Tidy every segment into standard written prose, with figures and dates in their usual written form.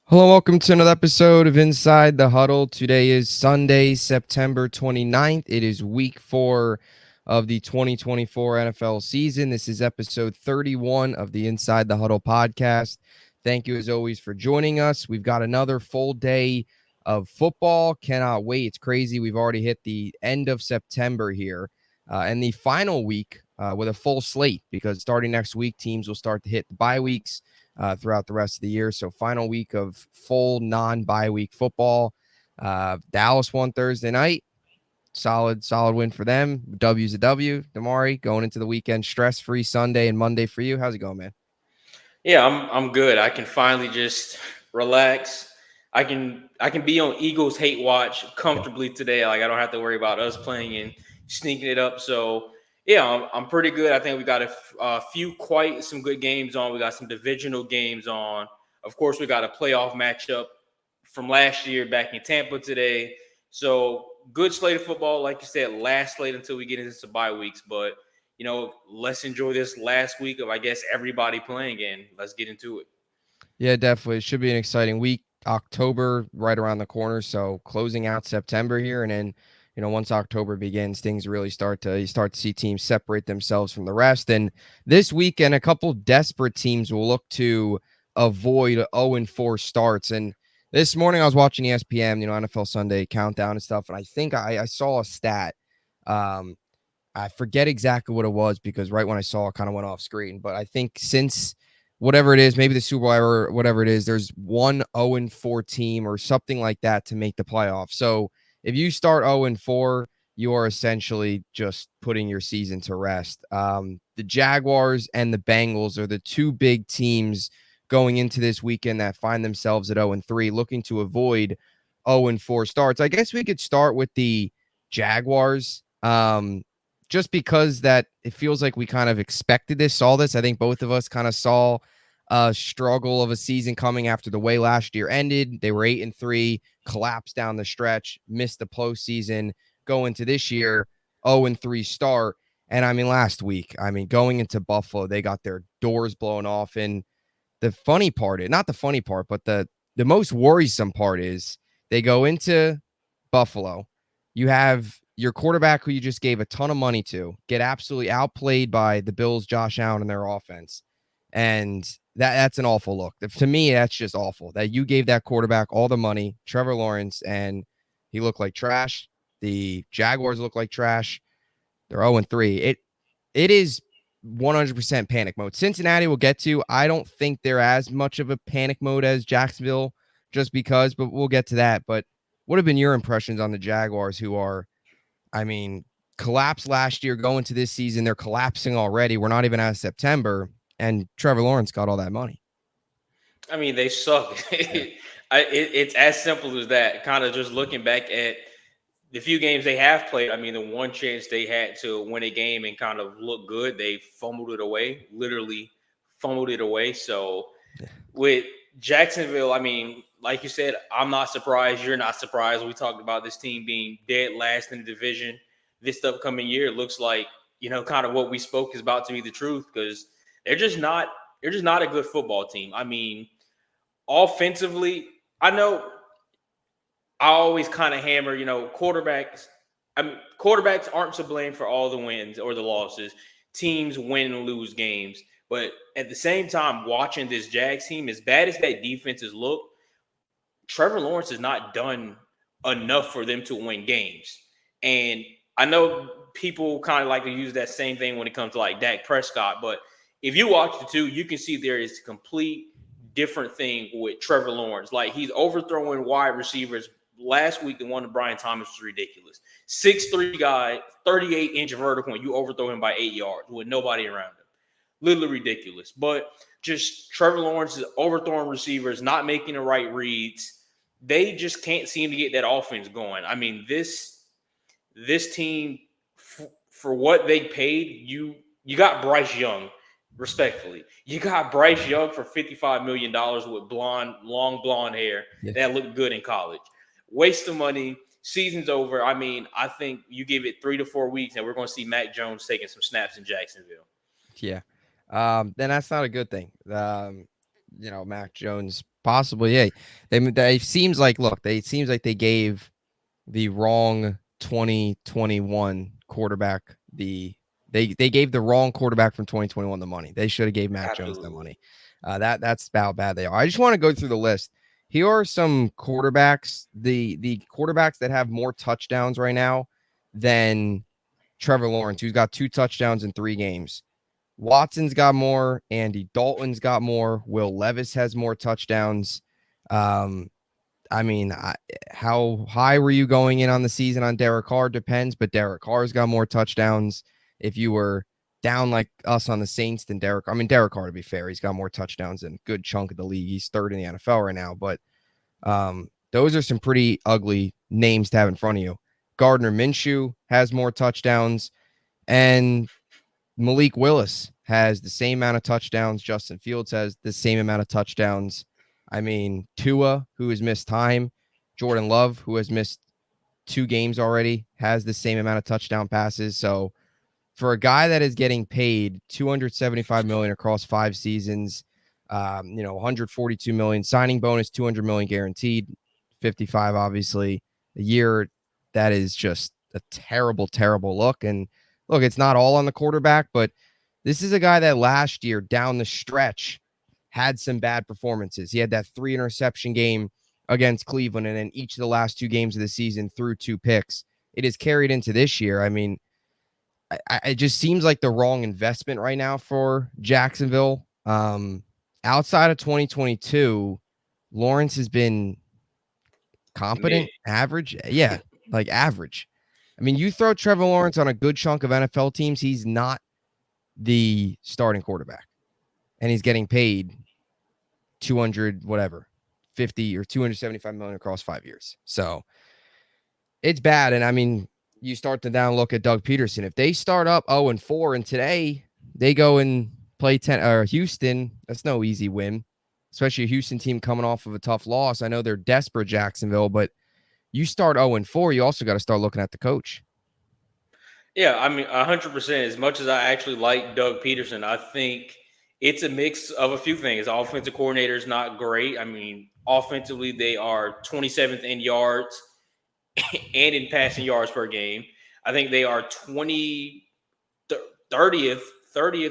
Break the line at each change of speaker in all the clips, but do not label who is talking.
Hello, welcome to another episode of Inside the Huddle. Today is Sunday, September 29th. It is week 4 of the 2024 NFL season. This is episode 31 of the Inside the Huddle podcast. Thank you, as always, for joining us. We've got another full day of football. Cannot wait. It's crazy. We've already hit the end of September here and the final week with a full slate because starting next week, teams will start to hit the bye weeks throughout the rest of the year. So final week of full non-bye week football. Dallas won Thursday night. Solid win for them. W's a W. DiMari going into the weekend, stress-free Sunday and Monday for you. How's it going, man?
Yeah, I'm good. I can finally just relax. I can be on Eagles hate watch comfortably today. Like I don't have to worry about us playing and sneaking it up. So yeah, I'm pretty good. I think we got a few quite some good games on. We got some divisional games on. Of course, we got a playoff matchup from last year back in Tampa today. So good slate of football, like you said, last slate until we get into some bye weeks. But let's enjoy this last week of, I guess, everybody playing, and let's get into it.
Yeah, definitely. It should be an exciting week. October right around the corner. So closing out September here. And then, once October begins, things really you start to see teams separate themselves from the rest. And this weekend, a couple desperate teams will look to avoid 0-4 starts. And this morning I was watching ESPN, NFL Sunday countdown and stuff. And I think I saw a stat. I forget exactly what it was because right when I saw it kind of went off screen. But I think since whatever it is, maybe the Super Bowl or whatever it is, there's one 0-4 team or something like that to make the playoffs. So if you start 0-4, you are essentially just putting your season to rest. The Jaguars and the Bengals are the two big teams going into this weekend that find themselves at 0-3, looking to avoid 0-4 starts. I guess we could start with the Jaguars. Just because that it feels like we kind of expected this, saw this. I think both of us kind of saw a struggle of a season coming after the way last year ended. They were 8-3, collapsed down the stretch, missed the postseason, go into this year, 0-3 start. And I mean, last week, going into Buffalo, they got their doors blown off. And the funny part, not the funny part, but the most worrisome part is they go into Buffalo. You have your quarterback who you just gave a ton of money to get absolutely outplayed by the Bills, Josh Allen, and their offense. And that's an awful look. To me, that's just awful that you gave that quarterback all the money, Trevor Lawrence, and he looked like trash. The Jaguars look like trash. They're 0-3. It is 100% panic mode. Cincinnati will get to. I don't think they're as much of a panic mode as Jacksonville just because, but we'll get to that. But what have been your impressions on the Jaguars who are, collapsed last year going to this season? They're collapsing already. We're not even out of September, and Trevor Lawrence got all that money.
I mean, they suck.
Yeah.
It's as simple as that. Kind of just looking back at the few games they have played. I mean, the one chance they had to win a game and kind of look good, they fumbled it away. Literally fumbled it away. So with Jacksonville, I mean, like you said, I'm not surprised. You're not surprised. We talked about this team being dead last in the division this upcoming year. It looks like, kind of what we spoke is about to be the truth because they're just not a good football team. I mean, offensively, I know I always kind of hammer, quarterbacks. I mean, quarterbacks aren't to blame for all the wins or the losses. Teams win and lose games. But at the same time, watching this Jags team, as bad as that defense has looked, Trevor Lawrence has not done enough for them to win games. And I know people kind of like to use that same thing when it comes to like Dak Prescott, but if you watch the two, you can see there is a complete different thing with Trevor Lawrence. Like he's overthrowing wide receivers. Last week, the one to Brian Thomas was ridiculous. 6'3" guy, 38-inch vertical, and you overthrow him by 8 yards with nobody around him. Literally ridiculous. But just Trevor Lawrence is overthrowing receivers, not making the right reads. They just can't seem to get that offense going. I mean, this team, for what they paid, you got Bryce Young, respectfully. You got Bryce Young for $55 million with long blonde hair
Yeah.
that looked good in college. Waste of money. Season's over. I mean, I think you give it 3 to 4 weeks, and we're going to see Mac Jones taking some snaps in Jacksonville.
Yeah. Then that's not a good thing. Mac Jones possibly. Yeah, they seems like they gave the wrong 2021 quarterback they gave the wrong quarterback from 2021 the money. They should have gave Mac Jones the
Absolutely.
money. That's how bad they are. I just want to go through the list. Here are some quarterbacks, the quarterbacks that have more touchdowns right now than Trevor Lawrence, who's got 2 touchdowns in 3 games. Watson's got more. Andy Dalton's got more. Will Levis has more touchdowns. Um, I mean, how high were you going in on the season on Derek Carr? Depends, but Derek Carr's got more touchdowns. If you were down like us on the Saints, then Derek Carr, to be fair, he's got more touchdowns than a good chunk of the league. He's 3rd in the NFL right now, but those are some pretty ugly names to have in front of you. Gardner Minshew has more touchdowns, and Malik Willis has the same amount of touchdowns. Justin Fields has the same amount of touchdowns. I mean, Tua, who has missed time, Jordan Love, who has missed 2 games already, has the same amount of touchdown passes. So for a guy that is getting paid $275 million across 5 seasons, 142 million signing bonus, 200 million guaranteed, 55 obviously a year, that is just a terrible, terrible look. And look, it's not all on the quarterback, but this is a guy that last year down the stretch had some bad performances. He had that 3 interception game against Cleveland, and then each of the last 2 games of the season threw 2 picks. It is carried into this year. I mean, it just seems like the wrong investment right now for Jacksonville. Outside of 2022, Lawrence has been competent,
Mid.
average. Yeah, like average. I mean, you throw Trevor Lawrence on a good chunk of NFL teams, he's not the starting quarterback, and he's getting paid 200 whatever 50 or 275 million across 5 years. So it's bad. And I mean, you start to down look at Doug Peterson. If they start up 0-4 and today they go and play 10 or Houston, that's no easy win, especially a Houston team coming off of a tough loss. I know they're desperate, Jacksonville, but you start 0-4, you also got to start looking at the coach.
Yeah, I mean, 100%. As much as I actually like Doug Peterson, I think it's a mix of a few things. Offensive coordinator is not great. I mean, offensively, they are 27th in yards and in passing yards per game. I think they are 30th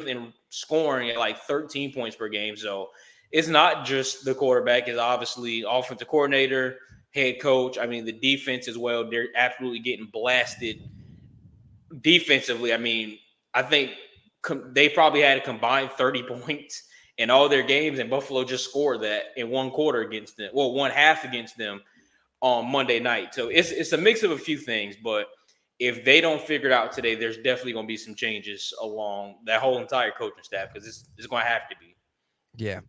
in scoring at like 13 points per game. So it's not just the quarterback. It's obviously offensive coordinator, head coach. I mean, the defense as well. They're absolutely getting blasted defensively. I mean, I think they probably had a combined 30 points in all their games, and Buffalo just scored that in 1 quarter against them. Well, 1/2 against them on Monday night. So it's a mix of a few things, but if they don't figure it out today, there's definitely going to be some changes along that whole entire coaching staff, because it's going to have to be.
Yeah,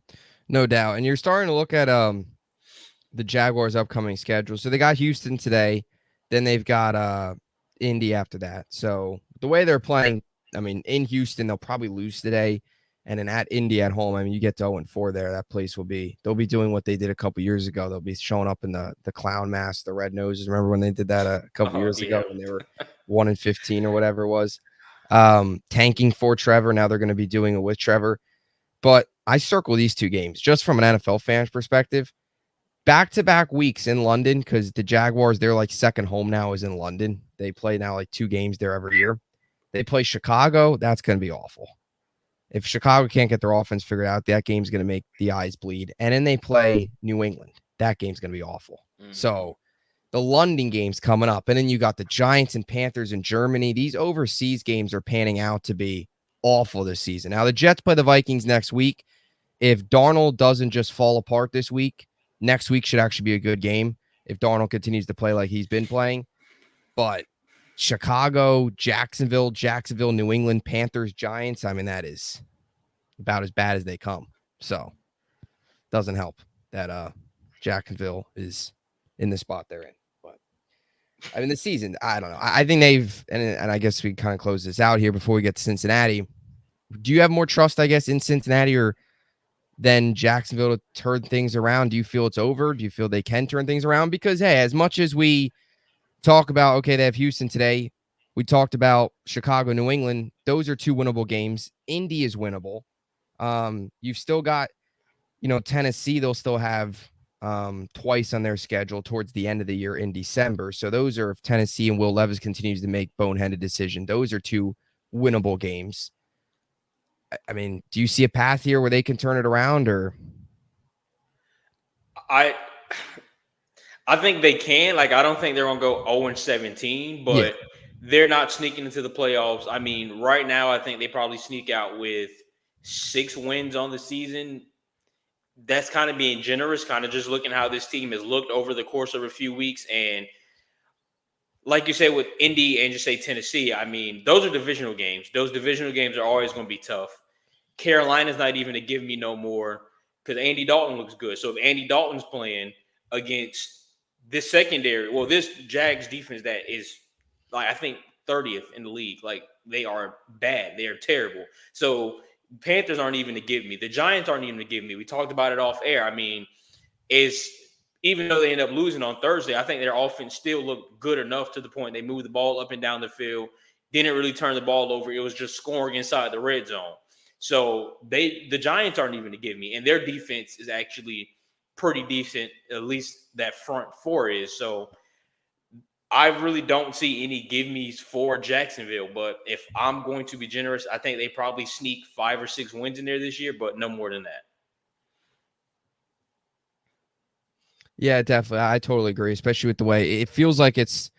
no doubt. And you're starting to look at the Jaguars' upcoming schedule. So they got Houston today, then they've got Indy after that. So the way they're playing, I mean, in Houston they'll probably lose today, and then at Indy at home, I mean, you get to 0-4 there. That place they'll be doing what they did a couple years ago. They'll be showing up in the clown mask, the red noses. Remember when they did that a couple years ago when they were 1-15 or whatever it was, tanking for Trevor. Now they're going to be doing it with Trevor. But I circle these 2 games just from an NFL fan's perspective. Back-to-back weeks in London, because the Jaguars, they're like second home now is in London. They play now like 2 games there every year. They play Chicago. That's going to be awful. If Chicago can't get their offense figured out, that game's going to make the eyes bleed. And then they play New England. That game's going to be awful. Mm-hmm. So the London game's coming up. And then you got the Giants and Panthers in Germany. These overseas games are panning out to be awful this season. Now, the Jets play the Vikings next week. If Darnold doesn't just fall apart this week, next week should actually be a good game if Darnold continues to play like he's been playing. But Chicago, Jacksonville, New England, Panthers, Giants, I mean, that is about as bad as they come. So doesn't help that Jacksonville is in the spot they're in. But I mean, the season, I don't know. I think they've, and I guess we kind of close this out here before we get to Cincinnati. Do you have more trust, I guess, in Cincinnati or than Jacksonville to turn things around? Do you feel it's over? Do you feel they can turn things around? Because, hey, as much as we talk about, okay, they have Houston today, we talked about Chicago, New England. Those are 2 winnable games. Indy is winnable. You've still got Tennessee, they'll still have twice on their schedule towards the end of the year in December. So those are, if Tennessee and Will Levis continues to make boneheaded decision, those are two winnable games. I mean, do you see a path here where they can turn it around, or?
I I think they can. Like, I don't think they're gonna go 0-17,
Yeah.
but they're not sneaking into the playoffs. I mean, right now, I think they probably sneak out with 6 wins on the season. That's kind of being generous, kind of just looking how this team has looked over the course of a few weeks. And like you said, with Indy and just say Tennessee, I mean, those are divisional games. Those divisional games are always going to be tough. Carolina's not even to give me no more because Andy Dalton looks good. So if Andy Dalton's playing against this secondary, well, this Jags defense that is like I think 30th in the league, like they are bad. They are terrible. So Panthers aren't even to give me. The Giants aren't even to give me. We talked about it off air. I mean, is even though they end up losing on Thursday, I think their offense still looked good enough to the point they moved the ball up and down the field, didn't really turn the ball over. It was just scoring inside the red zone. So the Giants aren't even to give me, and their defense is actually pretty decent, at least that front four is. So I really don't see any give me's for Jacksonville. But if I'm going to be generous, I think they probably sneak 5 or 6 wins in there this year, but no more than that.
Yeah, definitely. I totally agree, especially with the way it feels like it's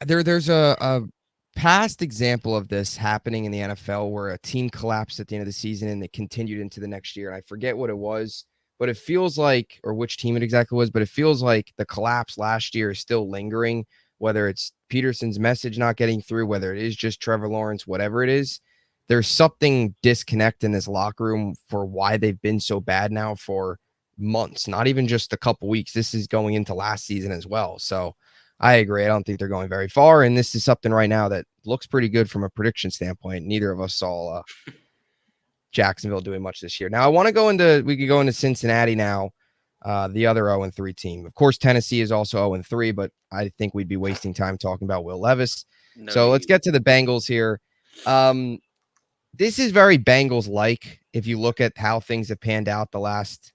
there's a past example of this happening in the NFL where a team collapsed at the end of the season and it continued into the next year. And I forget what it was, but it feels like, or which team it exactly was, but it feels like the collapse last year is still lingering, whether it's Peterson's message not getting through, whether it is just Trevor Lawrence, whatever it is. There's something disconnect in this locker room for why they've been so bad now for months, not even just a couple weeks. This is going into last season as well. So I agree. I don't think they're going very far. And this is something right now that looks pretty good from a prediction standpoint. Neither of us saw Jacksonville doing much this year. Now, we could go into Cincinnati now, the other 0-3 team. Of course, Tennessee is also 0-3, but I think we'd be wasting time talking about Will Levis.
No
So let's
need.
get to the Bengals here. This is very Bengals-like if you look at how things have panned out the last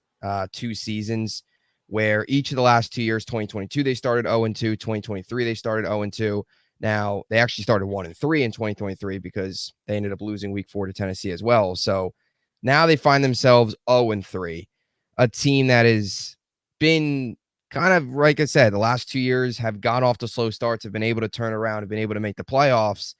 two seasons, where each of the last 2 years, 2022, they started 0-2, 2023, they started 0-2. Now, they actually started 1-3 in 2023 because they ended up losing week 4 to Tennessee as well. So now they find themselves 0-3, a team that has been kind of, like I said, the last 2 years have gone off to slow starts, have been able to turn around, have been able to make the playoffs.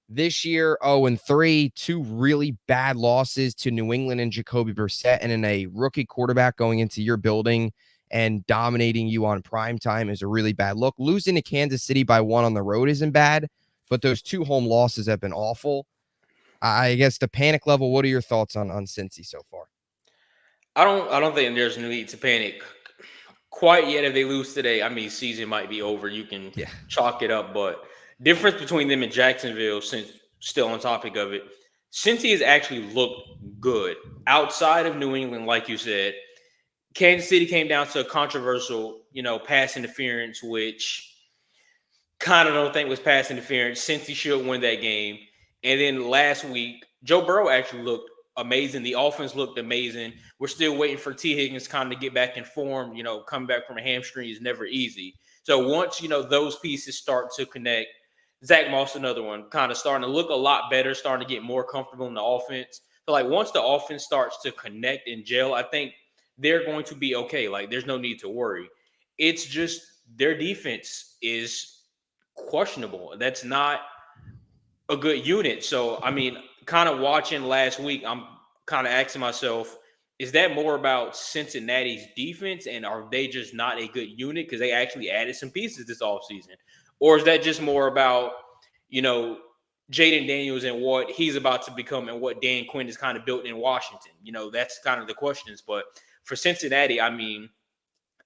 This year, 0-3, two really bad losses to New England and Jacoby Brissett, and in a rookie quarterback going into your building and dominating you on prime time is a really bad look. Losing to Kansas City by 1 on the road isn't bad, but those 2 home losses have been awful. I guess the panic level, what are your thoughts on Cincy so far?
I don't think there's no need to panic quite yet. If they lose today, I mean, season might be over. You can
Yeah.
chalk it up, but difference between them and Jacksonville, since still on topic of it, Cincy has actually looked good outside of New England, like you said. Kansas City came down to a controversial, pass interference, which kind of don't think was pass interference. Cincy should win that game. And then last week, Joe Burrow actually looked amazing. The offense looked amazing. We're still waiting for T. Higgins kind of get back in form. Coming back from a hamstring is never easy. So once, those pieces start to connect, Zach Moss, another one, kind of starting to look a lot better, starting to get more comfortable in the offense. So, like, once the offense starts to connect and gel, I think they're going to be okay. Like, there's no need to worry. It's just their defense is questionable. That's not a good unit. So, I mean, kind of watching last week, I'm kind of asking myself, is that more about Cincinnati's defense and are they just not a good unit because they actually added some pieces this offseason? Or is that just more about, you know, Jaden Daniels and what he's about to become and what Dan Quinn has kind of built in Washington? That's kind of the questions. But for Cincinnati, I mean,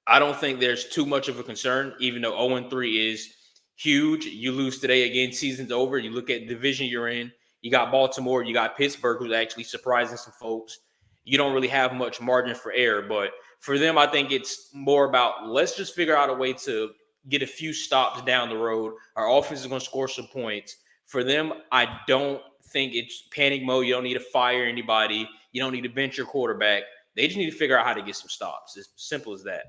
I don't think there's too much of a concern, even though 0-3 is huge. You lose today again, season's over. You look at the division you're in. You got Baltimore, you got Pittsburgh, who's actually surprising some folks. You don't really have much margin for error. But for them, I think it's more about let's just figure out a way to get a few stops down the road. Our offense is going to score some points. For them, I don't think it's panic mode. You don't need to fire anybody. You don't need to bench your quarterback. They just need to figure out how to get some stops. It's simple as that.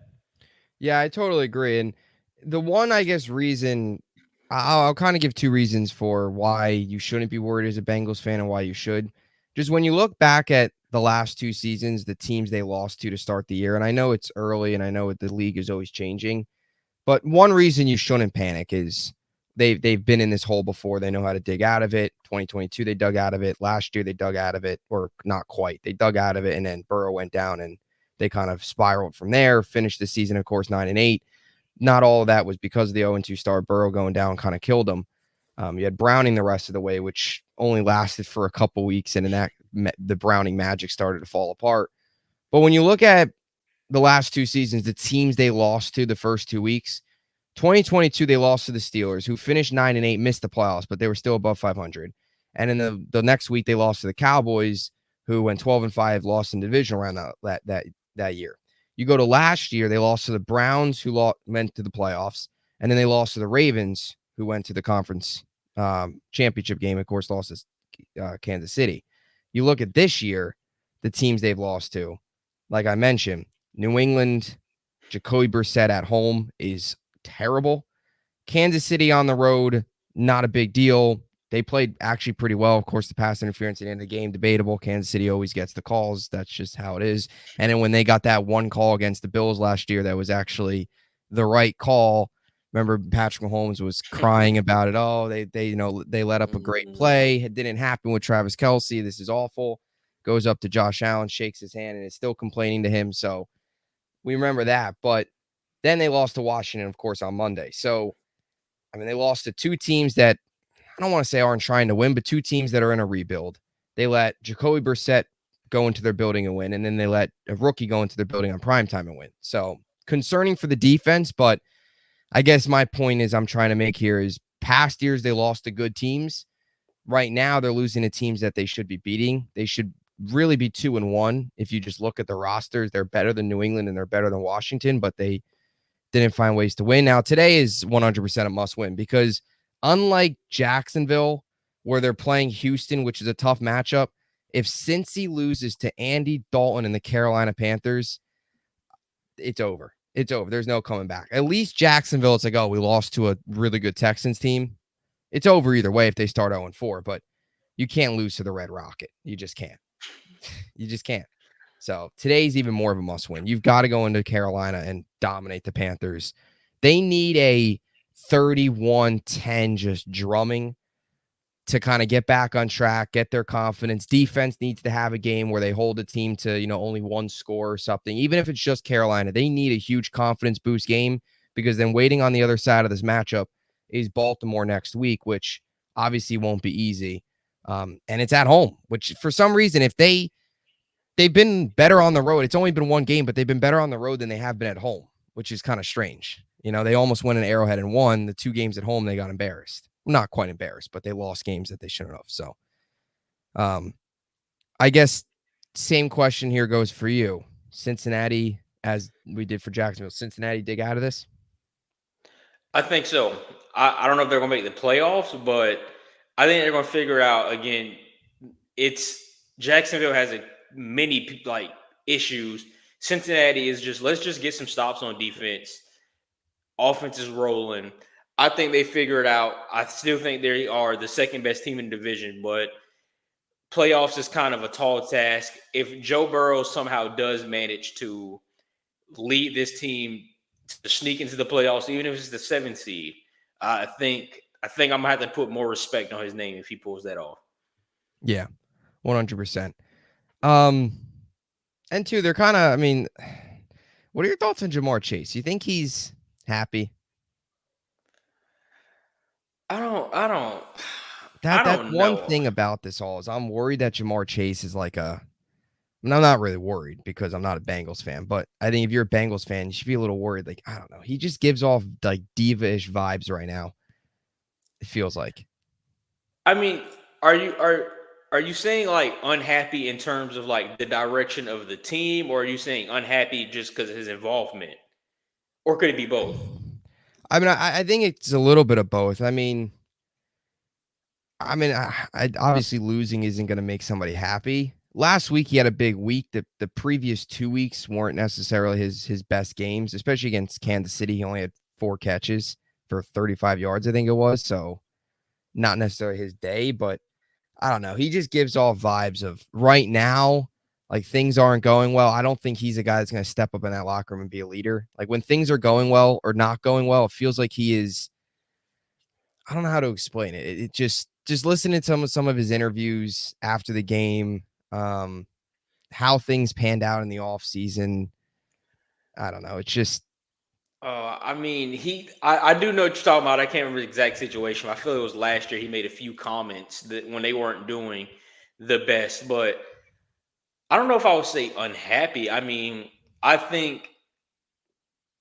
Yeah, I totally agree. And the one, I guess, reason I'll kind of give two reasons for why you shouldn't be worried as a Bengals fan and why you should. Just when you look back at the last two seasons, the teams they lost to start the year, and I know it's early and I know the league is always changing, but one reason you shouldn't panic is they've been in this hole before. They know how to dig out of it. 2022, they dug out of it. Last year, they dug out of it, or not quite. They dug out of it, and then Burrow went down, and they kind of spiraled from there. Finished the season, of course, 9-8. Not all of that was because of the 0-2 start. Burrow going down kind of killed them. You had Browning the rest of the way, which only lasted for a couple weeks, and then the Browning magic started to fall apart. But when you look at the last two seasons, the teams they lost to the first 2 weeks, 2022, they lost to the Steelers, who finished 9-8, missed the playoffs, but they were still above 500. And in the next week, they lost to the Cowboys, who went 12-5, lost in the divisional round that year. You go to last year, they lost to the Browns, who went to the playoffs, and then they lost to the Ravens, who went to the conference championship game. Of course, lost to Kansas City. You look at this year, the teams they've lost to, like I mentioned, New England, Jacoby Brissett at home is terrible. Kansas City on the road, not a big deal. They played actually pretty well. Of course, the pass interference at the end of the game, debatable. Kansas City always gets the calls. That's just how it is. And then when they got that one call against the Bills last year, that was actually the right call. Remember, Patrick Mahomes was crying about it. Oh, they let up a great play. It didn't happen with Travis Kelce. This is awful. Goes up to Josh Allen, shakes his hand, and is still complaining to him. So we remember that. But then they lost to Washington, of course, on Monday. So, I mean, they lost to two teams that I don't want to say aren't trying to win, but two teams that are in a rebuild. They let Jacoby Brissett go into their building and win, and then they let a rookie go into their building on primetime and win. So concerning for the defense, but I guess my point is I'm trying to make here is past years they lost to good teams. Right now they're losing to teams that they should be beating. They should really be 2-1. If you just look at the rosters, they're better than New England and they're better than Washington, but they didn't find ways to win. Now, today is 100% a must win because unlike Jacksonville, where they're playing Houston, which is a tough matchup, if Cincy loses to Andy Dalton and the Carolina Panthers, it's over. It's over. There's no coming back. At least Jacksonville, it's like, oh, we lost to a really good Texans team. It's over either way if they start 0-4, but you can't lose to the Red Rocket. You just can't. You just can't. So today's even more of a must win. You've got to go into Carolina and dominate the Panthers. They need a 31-10 just drumming to kind of get back on track, get their confidence. Defense needs to have a game where they hold the team to, only one score or something. Even if it's just Carolina, they need a huge confidence boost game because then waiting on the other side of this matchup is Baltimore next week, which obviously won't be easy. And it's at home, which for some reason, if they've been better on the road. It's only been one game, but they've been better on the road than they have been at home, which is kind of strange. They almost went in Arrowhead and won. The two games at home, they got embarrassed. Not quite embarrassed, but they lost games that they shouldn't have. So I guess same question here goes for you. Cincinnati, as we did for Jacksonville, Cincinnati dig out of this?
I think so. I don't know if they're going to make the playoffs, but I think they're going to figure out, again, it's Jacksonville has many issues. Cincinnati is just, let's just get some stops on defense. Offense is rolling. I think they figure it out. I still think they are the second best team in the division, but playoffs is kind of a tall task. If Joe Burrow somehow does manage to lead this team to sneak into the playoffs, even if it's the 7th seed, I think I'm gonna have to put more respect on his name if he pulls that off.
Yeah, 100%. And two, they're kind of, what are your thoughts on Jamar Chase? You think he's happy?
I don't
That's one
know.
thing about this all is I'm worried that Jamar Chase is like and I'm not really worried because I'm not a Bengals fan, but I think if you're a Bengals fan, you should be a little worried. Like, I don't know. He just gives off like diva-ish vibes right now. It feels like.
I mean, are you saying like unhappy in terms of like the direction of the team, or are you saying unhappy just because of his involvement? Or could it be both?
I think it's a little bit of both. I obviously losing isn't going to make somebody happy, last week he had a big week. The previous 2 weeks weren't necessarily his best games, especially against Kansas City. He only had 4 catches for 35 yards, I think it was. So not necessarily his day, but I don't know. He just gives off vibes of right now, like things aren't going well. I don't think he's a guy that's going to step up in that locker room and be a leader. Like when things are going well or not going well, it feels like he is. I don't know how to explain it. It just listening to some of his interviews after the game, how things panned out in the off season. I don't know. It's just
I mean, I do know what you're talking about. I can't remember the exact situation. I feel it was last year. He made a few comments that when they weren't doing the best, but I don't know if I would say unhappy. I mean, I think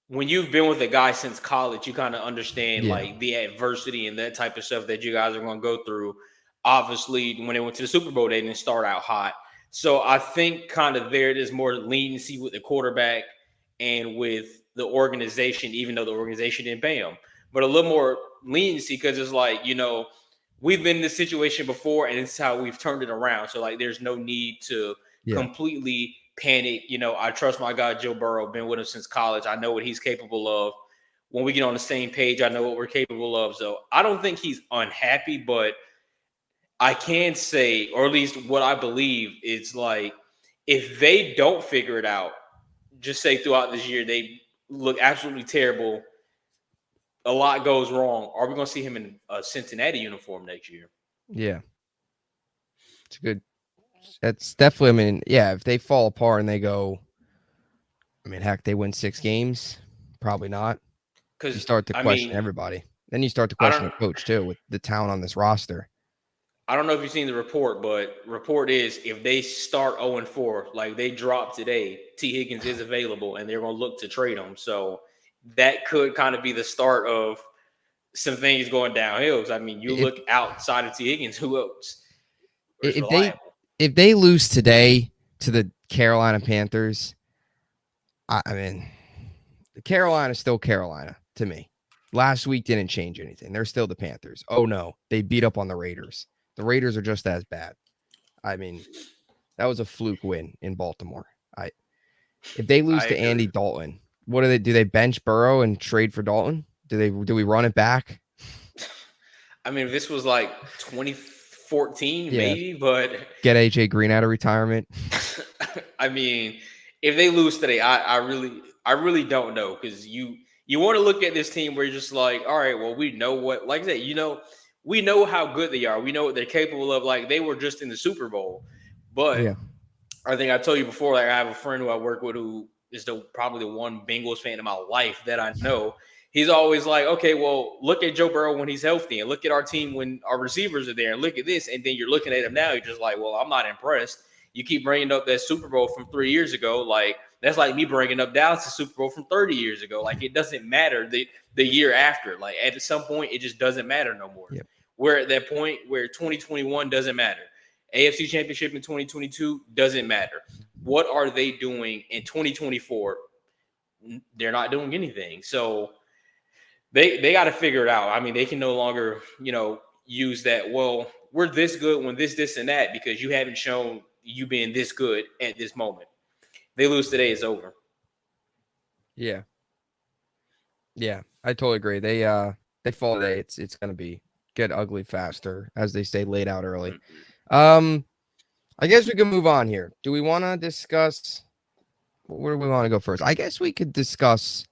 when you've been with a guy since college, you kind of understand
yeah,
like the adversity and that type of stuff that you guys are going to go through. Obviously, when they went to the Super Bowl, they didn't start out hot. So I think kind of there it is more leniency with the quarterback and with the organization, even though the organization didn't pay him, but a little more leniency because it's like, we've been in this situation before and it's how we've turned it around. So like there's no need to
yeah.
completely panic. I trust my guy Joe Burrow, been with him since college. I know what he's capable of. When we get on the same page, I know what we're capable of. So I don't think he's unhappy, but I can say, or at least what I believe, is like if they don't figure it out, just say throughout this year they look absolutely terrible. A lot goes wrong. Are we going to see him in a Cincinnati uniform next year?
Yeah. It's a good. That's definitely. I mean, yeah. If they fall apart and they go, I mean, heck, they win 6 games. Probably not. You
Because
start to
I
question
mean,
everybody. Then you start to
I
question
don't.
the coach too with the talent on this roster.
I don't know if you've seen the report, but report is if they start 0-4, like they drop today, T. Higgins is available and they're going to look to trade him. So that could kind of be the start of some things going downhill. 'Cause, I mean, you
If
look outside of T. Higgins, who else is
if they
reliable?
if they lose today to the Carolina Panthers, I mean, Carolina's still Carolina to me. Last week didn't change anything. They're still the Panthers. Oh no, they beat up on the Raiders. The Raiders are just as bad. I mean, that was a fluke win in Baltimore. I If they lose
I
to Andy
agree.
Dalton, what do they do? They bench Burrow and trade for Dalton? Do we run it back?
I mean, if this was like 2014,
Yeah,
maybe, but
get AJ Green out of retirement.
I mean, if they lose today, I really don't know because you want to look at this team where you're just like, all right, well, we know what, like I said, we know how good they are. We know what they're capable of. Like they were just in the Super Bowl, but
Yeah,
I think I told you before, like I have a friend who I work with who is probably the one Bengals fan in my life that I know. He's always like, okay, well, look at Joe Burrow when he's healthy, and look at our team when our receivers are there, and look at this. And then you're looking at him now, you're just like, well, I'm not impressed. You keep bringing up that Super Bowl from 3 years ago, like that's like me bringing up Dallas' Super Bowl from 30 years ago. Like it doesn't matter the year after. Like at some point, it just doesn't matter no more.
yep.
We're at that point where 2021 doesn't matter. AFC Championship in 2022 doesn't matter. What are they doing in 2024? They're not doing anything. So they got to figure it out. I mean, they can no longer, use that. Well, we're this good when this, and that because you haven't shown you being this good at this moment. They lose today, it's over.
Yeah, yeah. I totally agree. They fall today. It's gonna be get ugly faster, as they say, laid out early. Um, I guess we can move on here. Do we want to discuss? Where do we want to go first? I guess we could discuss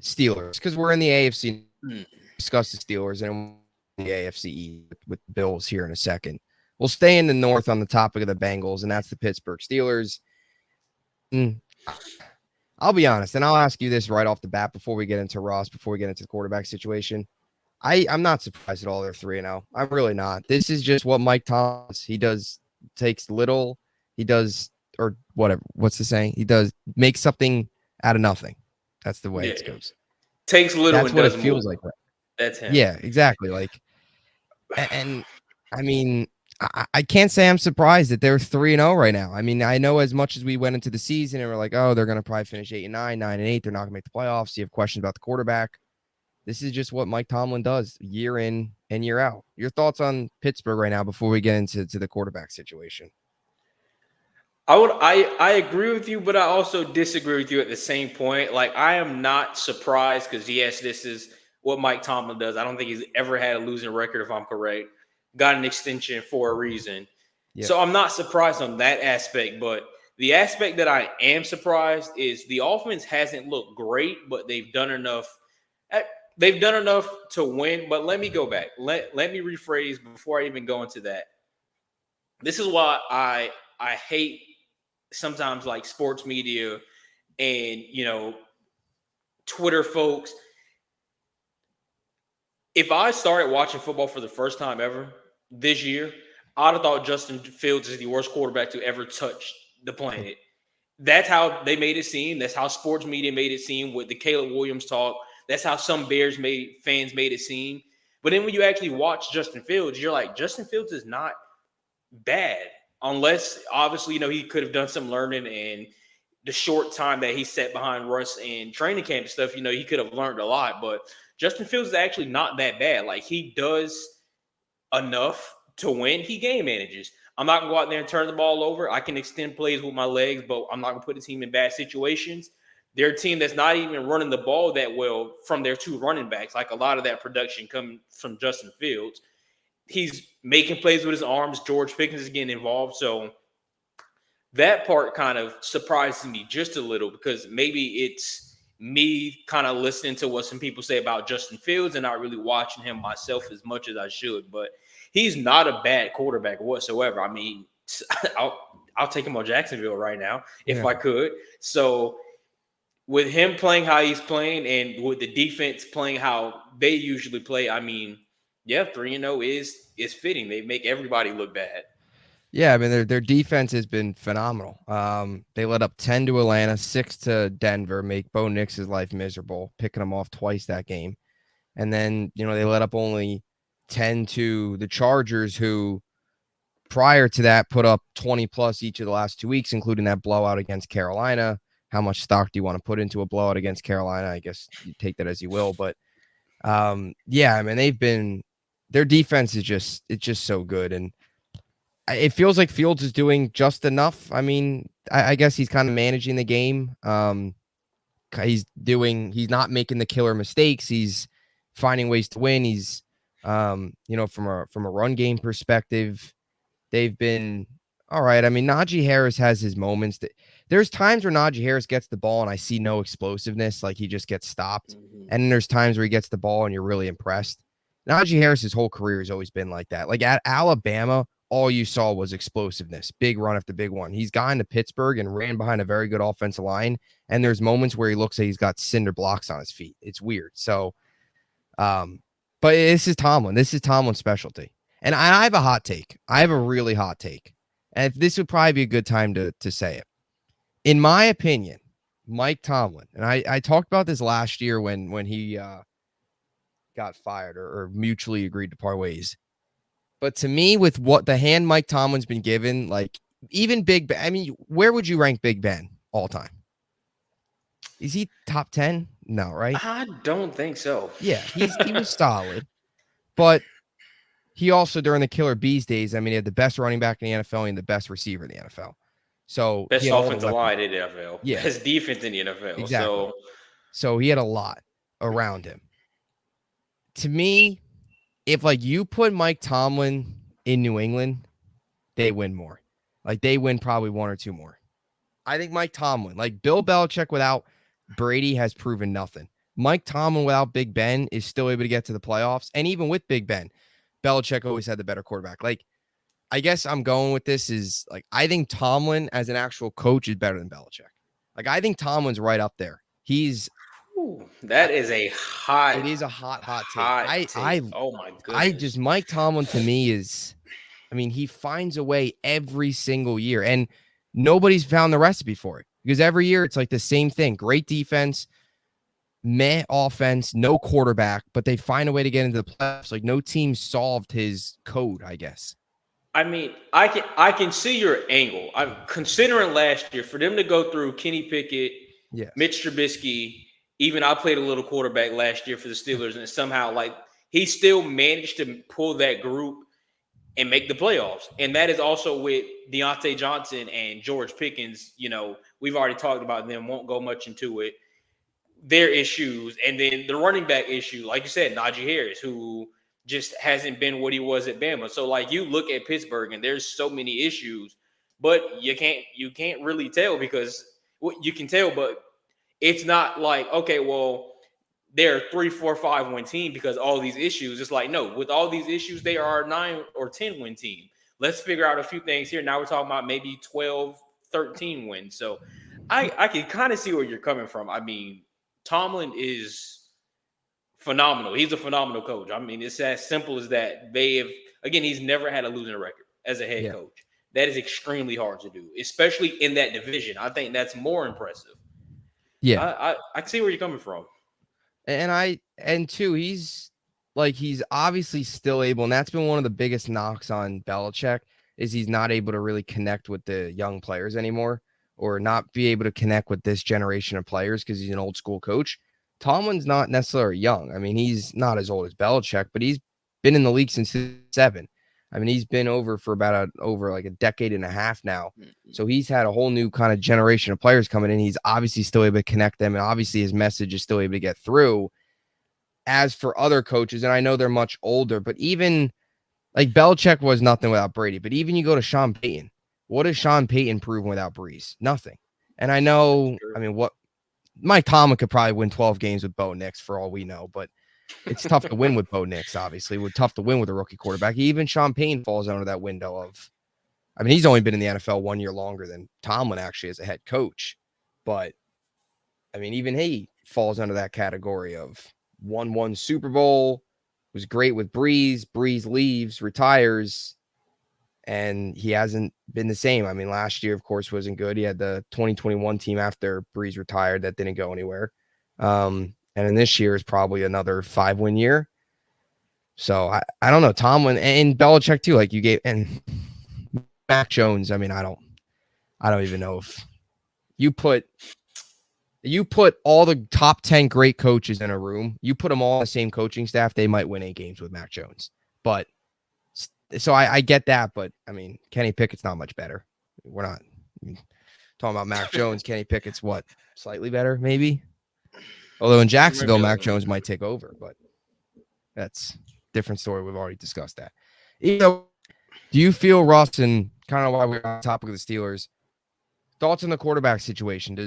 Steelers because we're in the AFC.
Mm-hmm.
Discuss the Steelers and the AFC with the Bills here in a second. We'll stay in the North on the topic of the Bengals, and that's the Pittsburgh Steelers. Mm, I'll be honest, and I'll ask you this right off the bat before we get into Ross, before we get into the quarterback situation. I'm not surprised at all they're 3-0. I'm really not. This is just what Mike Thomas, he does, takes little, he does, or whatever. What's the saying? He does make something out of nothing. That's the way
Yeah.
it goes.
Takes little
That's
and
what it
does
feels
more.
like.
That's him.
Yeah, exactly. Like, and I mean, I can't say I'm surprised that they're 3-0 right now. I mean, I know as much as we went into the season and we're like, oh, they're going to probably finish 8-9, 9-8. They're not going to make the playoffs. You have questions about the quarterback. This is just what Mike Tomlin does year in and year out. Your thoughts on Pittsburgh right now before we get into the quarterback situation?
I agree with you, but I also disagree with you at the same point. Like I am not surprised because yes, this is what Mike Tomlin does. I don't think he's ever had a losing record, if I'm correct. Got an extension for a reason.
Yep.
So I'm not surprised on that aspect, but the aspect that I am surprised is the offense hasn't looked great, but they've done enough. eh, They've done enough to win. But let me go back. Let me rephrase before I even go into that. This is why I hate sometimes like sports media and Twitter folks. If I started watching football for the first time ever this year, I'd have thought Justin Fields is the worst quarterback to ever touch the planet. That's how they made it seem. That's how sports media made it seem with the Caleb Williams talk. That's how some fans made it seem. But then when you actually watch Justin Fields, you're like, Justin Fields is not bad. Unless obviously, he could have done some learning and the short time that he sat behind Russ in training camp and stuff, he could have learned a lot. But Justin Fields is actually not that bad. Like he does enough to win. He game manages. I'm not gonna go out there and turn the ball over. I can extend plays with my legs, but I'm not gonna put the team in bad situations. They're a team that's not even running the ball that well from their two running backs. Like a lot of that production coming from Justin Fields. He's making plays with his arms. George Pickens is getting involved. So that part kind of surprises me just a little because maybe it's me kind of listening to what some people say about Justin Fields and not really watching him myself as much as I should. But he's not a bad quarterback whatsoever. I mean, I'll take him on Jacksonville right now if
Yeah.
I could. So with him playing how he's playing and with the defense playing how they usually play, I mean, yeah, 3-0 is fitting. They make everybody look bad.
Yeah, I mean their defense has been phenomenal. They let up 10 to Atlanta, 6 to Denver, make Bo Nix's life miserable, picking them off twice that game. And then, they let up only 10 to the Chargers, who prior to that put up 20 plus each of the last 2 weeks, including that blowout against Carolina. How much stock do you want to put into a blowout against Carolina? I guess you take that as you will. But yeah, I mean, their defense is just so good. And it feels like Fields is doing just enough. I mean, I guess he's kind of managing the game. He's not making the killer mistakes. He's finding ways to win. He's, from a run game perspective, they've been all right. I mean, Najee Harris has his moments. There's times where Najee Harris gets the ball and I see no explosiveness, like he just gets stopped.
Mhm.
And then there's times where he gets the ball and you're really impressed. Najee Harris's whole career has always been like that. Like at Alabama, all you saw was explosiveness, big run after big one. He's gone to Pittsburgh and ran behind a very good offensive line. And there's moments where he looks like he's got cinder blocks on his feet. It's weird. So, but this is Tomlin. This is Tomlin's specialty. And I have a hot take. I have a really hot take. And this would probably be a good time to say it. In my opinion, Mike Tomlin, and I talked about this last year when he got fired or mutually agreed to part ways. But to me, with what the hand Mike Tomlin's been given, like even Big Ben, I mean, where would you rank Big Ben all time? Is he top 10? No, right?
I don't think so.
Yeah, he was solid. But he also, during the Killer Bees days, I mean, he had the best running back in the NFL and the best receiver in the NFL. So he
Best
had all the
offensive
weapons.
line in the NFL.
Yeah,
Best defense in the NFL.
exactly.
So
So he had a lot around him. To me, if like you put Mike Tomlin in New England, they win more. Like they win probably one or two more. I think Mike Tomlin, like Bill Belichick without Brady has proven nothing. Mike Tomlin without Big Ben is still able to get to the playoffs. And even with Big Ben, Belichick always had the better quarterback. Like, I guess I'm going with this is like, I think Tomlin as an actual coach is better than Belichick. Like, I think Tomlin's right up there. He's,
that is a
it is a hot take.
hot take. Oh my
I just,
goodness.
Mike Tomlin to me is, I mean, he finds a way every single year and nobody's found the recipe for it because every year it's like the same thing. Great defense, meh offense, no quarterback, but they find a way to get into the playoffs. Like no team solved his code, I guess.
I mean, I can see your angle. I'm considering last year for them to go through Kenny Pickett,
Yes.
Mitch Trubisky. Even I played a little quarterback last year for the Steelers, and somehow like he still managed to pull that group and make the playoffs. And that is also with Deontay Johnson and George Pickens. We've already talked about them, won't go much into it. Their issues, and then the running back issue, like you said, Najee Harris, who just hasn't been what he was at Bama. So like you look at Pittsburgh and there's so many issues, but you can't really tell because you can tell, but it's not like, okay, well, they're a 3, 4, 5 win team because all these issues. It's like, no, with all these issues, they are a 9 or 10 win team. Let's figure out a few things here. Now we're talking about maybe 12, 13 wins. So I can kind of see where you're coming from. I mean, Tomlin is phenomenal. He's a phenomenal coach. I mean, it's as simple as that. He's never had a losing record as a head
Yeah.
coach. That is extremely hard to do, especially in that division. I think that's more impressive.
Yeah.
I see where you're coming from.
And two, he's obviously still able, and that's been one of the biggest knocks on Belichick is he's not able to really connect with the young players anymore, or not be able to connect with this generation of players because he's an old school coach. Tomlin's not necessarily young. I mean, he's not as old as Belichick, but he's been in the league since 2007. I mean, he's been over for over like a decade and a half now. So he's had a whole new kind of generation of players coming in. He's obviously still able to connect them, and obviously his message is still able to get through. As for other coaches, and I know they're much older, but even like Belichick was nothing without Brady. But even you go to Sean Payton, what has Sean Payton proven without Breeze? Nothing. And I know, I mean, what Mike Tomlin could probably win 12 games with Bo Nix for all we know, but it's tough to win with Bo Nix, obviously. It's tough to win with a rookie quarterback. Even Sean Payton falls under that window of, I mean, he's only been in the NFL 1 year longer than Tomlin actually as a head coach. But, I mean, even he falls under that category of won Super Bowl, was great with Breeze. Breeze leaves, retires, and he hasn't been the same. I mean, last year, of course, wasn't good. He had the 2021 team after Breeze retired that didn't go anywhere. And then this year is probably another 5-win year. So I don't know. Tomlin and Belichick too. Like you gave, and Mac Jones. I mean, I don't even know if you put all the top 10 great coaches in a room, you put them all on the same coaching staff, they might win 8 games with Mac Jones. But so I get that, but I mean, Kenny Pickett's not much better. We're not talking about Mac Jones. Kenny Pickett's what? Slightly better, maybe. Although in Jacksonville, Mac Jones might take over, but that's a different story. We've already discussed that. Do you feel, Russ, and kind of why we're on the topic of the Steelers, thoughts on the quarterback situation?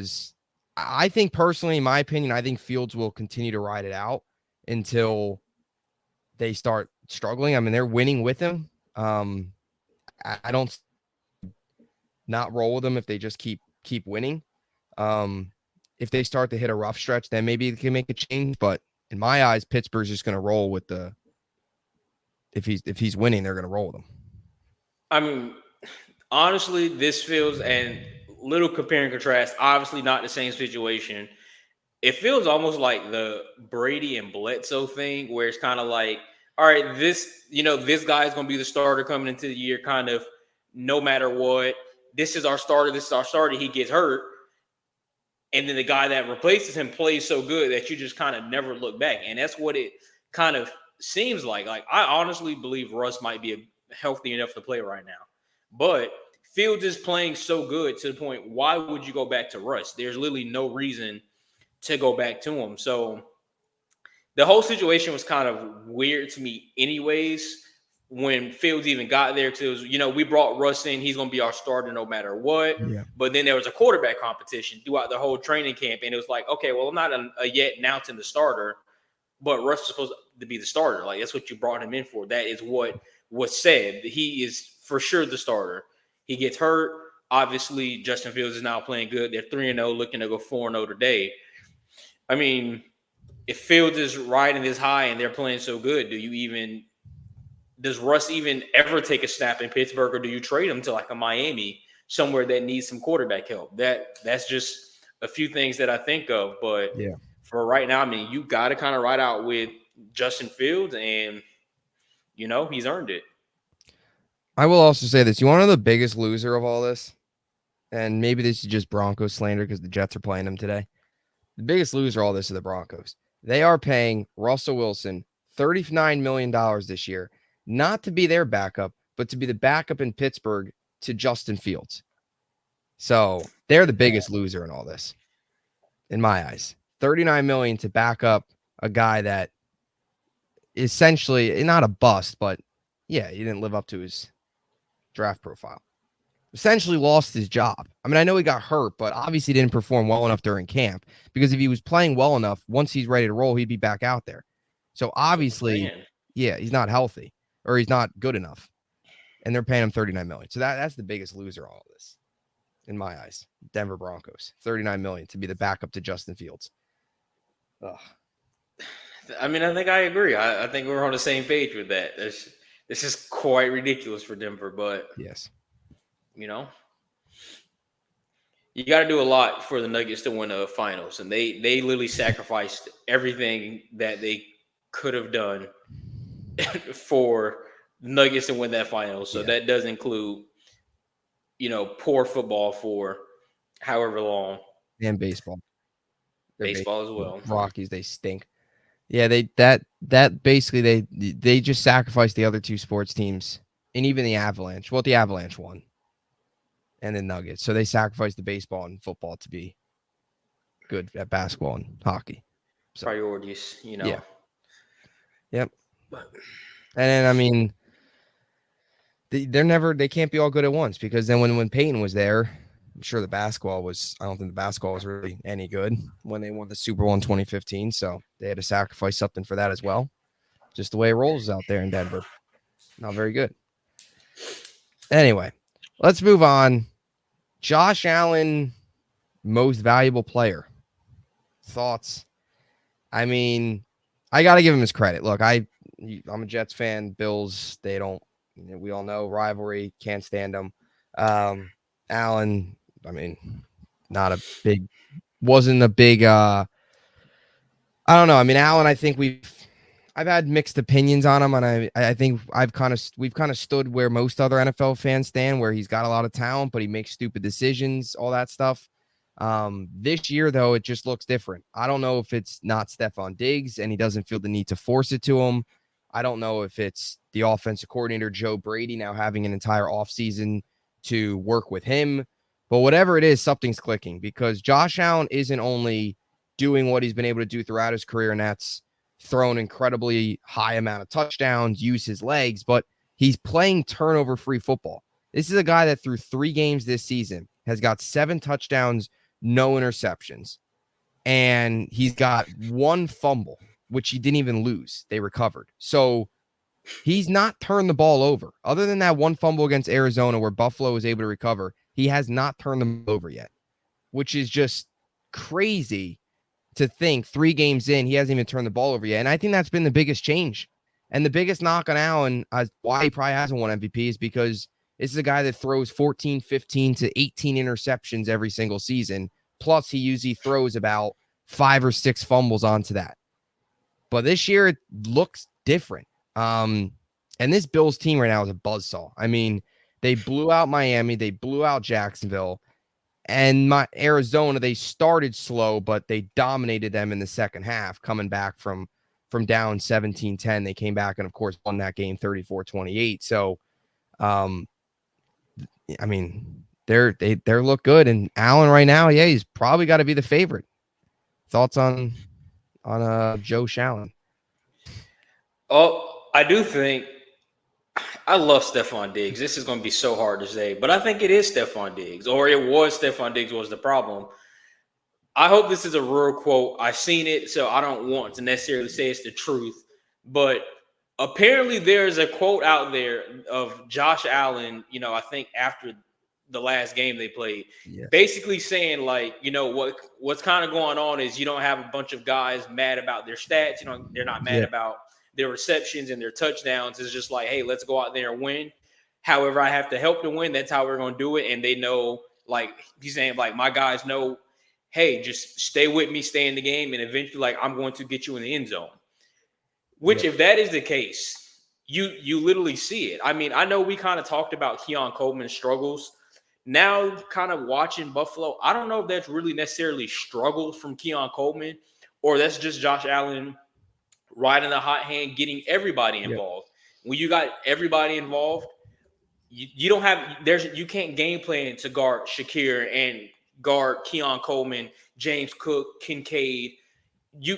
I think personally, in my opinion, I think Fields will continue to ride it out until they start struggling. I mean, they're winning with him. I don't not roll with them if they just keep winning. If they start to hit a rough stretch, then maybe they can make a change. But in my eyes, Pittsburgh's just going to roll with if he's winning, they're going to roll with him.
I mean, honestly, this feels, and little compare and contrast, obviously not the same situation. It feels almost like the Brady and Bledsoe thing, where it's kind of like, all right, this guy's going to be the starter coming into the year, kind of no matter what. This is our starter. This is our starter. He gets hurt. And then the guy that replaces him plays so good that you just kind of never look back. And that's what it kind of seems like. Like, I honestly believe Russ might be healthy enough to play right now. But Fields is playing so good to the point, why would you go back to Russ? There's literally no reason to go back to him. So the whole situation was kind of weird to me anyways when Fields even got there, because it was, we brought Russ in, he's going to be our starter no matter what.
Yeah.
But then there was a quarterback competition throughout the whole training camp, and it was like, okay, well, I'm not yet announcing the starter, but Russ is supposed to be the starter. Like, that's what you brought him in for. That is what was said. He is for sure the starter. He gets hurt. Obviously, Justin Fields is now playing good. They're 3-0, looking to go 4-0 today. I mean, if Fields is riding this high and they're playing so good, does Russ even ever take a snap in Pittsburgh, or do you trade him to like a Miami, somewhere that needs some quarterback help? That's just a few things that I think of. But
yeah,
for right now, I mean, you got to kind of ride out with Justin Fields, and he's earned it.
I will also say this. You want to know the biggest loser of all this? And maybe this is just Broncos slander because the Jets are playing them today. The biggest loser of all this are the Broncos. They are paying Russell Wilson $39 million this year, not to be their backup, but to be the backup in Pittsburgh to Justin Fields. So they're the biggest loser in all this, in my eyes. $39 million to back up a guy that essentially not a bust, but yeah, he didn't live up to his draft profile. Essentially lost his job. I mean, I know he got hurt, but obviously didn't perform well enough during camp, because if he was playing well enough, once he's ready to roll, he'd be back out there. So obviously, yeah, he's not healthy, or he's not good enough, and they're paying him $39 million. So that's the biggest loser of all of this, in my eyes. Denver Broncos, $39 million to be the backup to Justin Fields. Ugh.
I mean, I think I agree. I think we're on the same page with that. This is quite ridiculous for Denver, but
yes,
you know, you got to do a lot for the Nuggets to win the finals, and they literally sacrificed everything that they could have done for the Nuggets to win that final. So that does include, poor football for however long,
and baseball.
Baseball as well.
Rockies, they stink. Yeah, that basically they just sacrificed the other two sports teams, and even the Avalanche. Well, the Avalanche won, and the Nuggets. So they sacrificed the baseball and football to be good at basketball and hockey. So,
priorities,
Yeah. Yep. And then, I mean, they can't be all good at once, because then when Peyton was there, I'm sure I don't think the basketball was really any good when they won the Super Bowl in 2015. So they had to sacrifice something for that as well. Just the way it rolls out there in Denver. Not very good. Anyway, let's move on. Josh Allen, most valuable player. Thoughts? I mean, I got to give him his credit. Look, I'm a Jets fan. Bills, we all know rivalry, can't stand them. Allen, I mean, wasn't a big, I don't know. I mean, Allen, I think I've had mixed opinions on him, and I think we've kind of stood where most other NFL fans stand, where he's got a lot of talent, but he makes stupid decisions, all that stuff. This year, though, it just looks different. I don't know if it's not Stephon Diggs and he doesn't feel the need to force it to him. I don't know if it's the offensive coordinator, Joe Brady, now having an entire offseason to work with him. But whatever it is, something's clicking, because Josh Allen isn't only doing what he's been able to do throughout his career, and that's thrown incredibly high amount of touchdowns, use his legs, but he's playing turnover-free football. This is a guy that through 3 games this season has got 7 touchdowns, no interceptions, and he's got 1 fumble, which he didn't even lose. They recovered. So he's not turned the ball over. Other than that 1 fumble against Arizona where Buffalo was able to recover, he has not turned them over yet, which is just crazy to think 3 games in, he hasn't even turned the ball over yet. And I think that's been the biggest change. And the biggest knock on Allen, why he probably hasn't won MVP, is because this is a guy that throws 14, 15 to 18 interceptions every single season. Plus, he usually throws about 5 or 6 fumbles onto that. But this year, it looks different. And this Bills team right now is a buzzsaw. I mean, they blew out Miami. They blew out Jacksonville. And Arizona, they started slow, but they dominated them in the second half, coming back from down 17-10. They came back and, of course, won that game 34-28. So, I mean, they look good. And Allen right now, yeah, he's probably got to be the favorite. Thoughts on Joe Allen?
Oh, I do think I love Stephon Diggs. This is going to be so hard to say, but I think it is Stephon Diggs, or it was Stephon Diggs was the problem. I hope this is a real quote. I've seen it, so I don't want to necessarily say it's the truth, but apparently there's a quote out there of Josh Allen, I think after the last game they played, basically saying like, what's kind of going on is you don't have a bunch of guys mad about their stats. They're not mad about their receptions and their touchdowns. It's just like, hey, let's go out there and win. However, I have to help to win. That's how we're going to do it. And they know, like he's saying, like my guys know, hey, just stay with me, stay in the game, and eventually, like I'm going to get you in the end zone. Which, if that is the case, you literally see it. I mean, I know we kind of talked about Keon Coleman's struggles. Now, kind of watching Buffalo, I don't know if that's really necessarily struggles from Keon Coleman, or that's just Josh Allen riding the hot hand, getting everybody involved. When you got everybody involved, you don't have you can't game plan to guard Shakir and guard Keon Coleman, James Cook, Kincaid.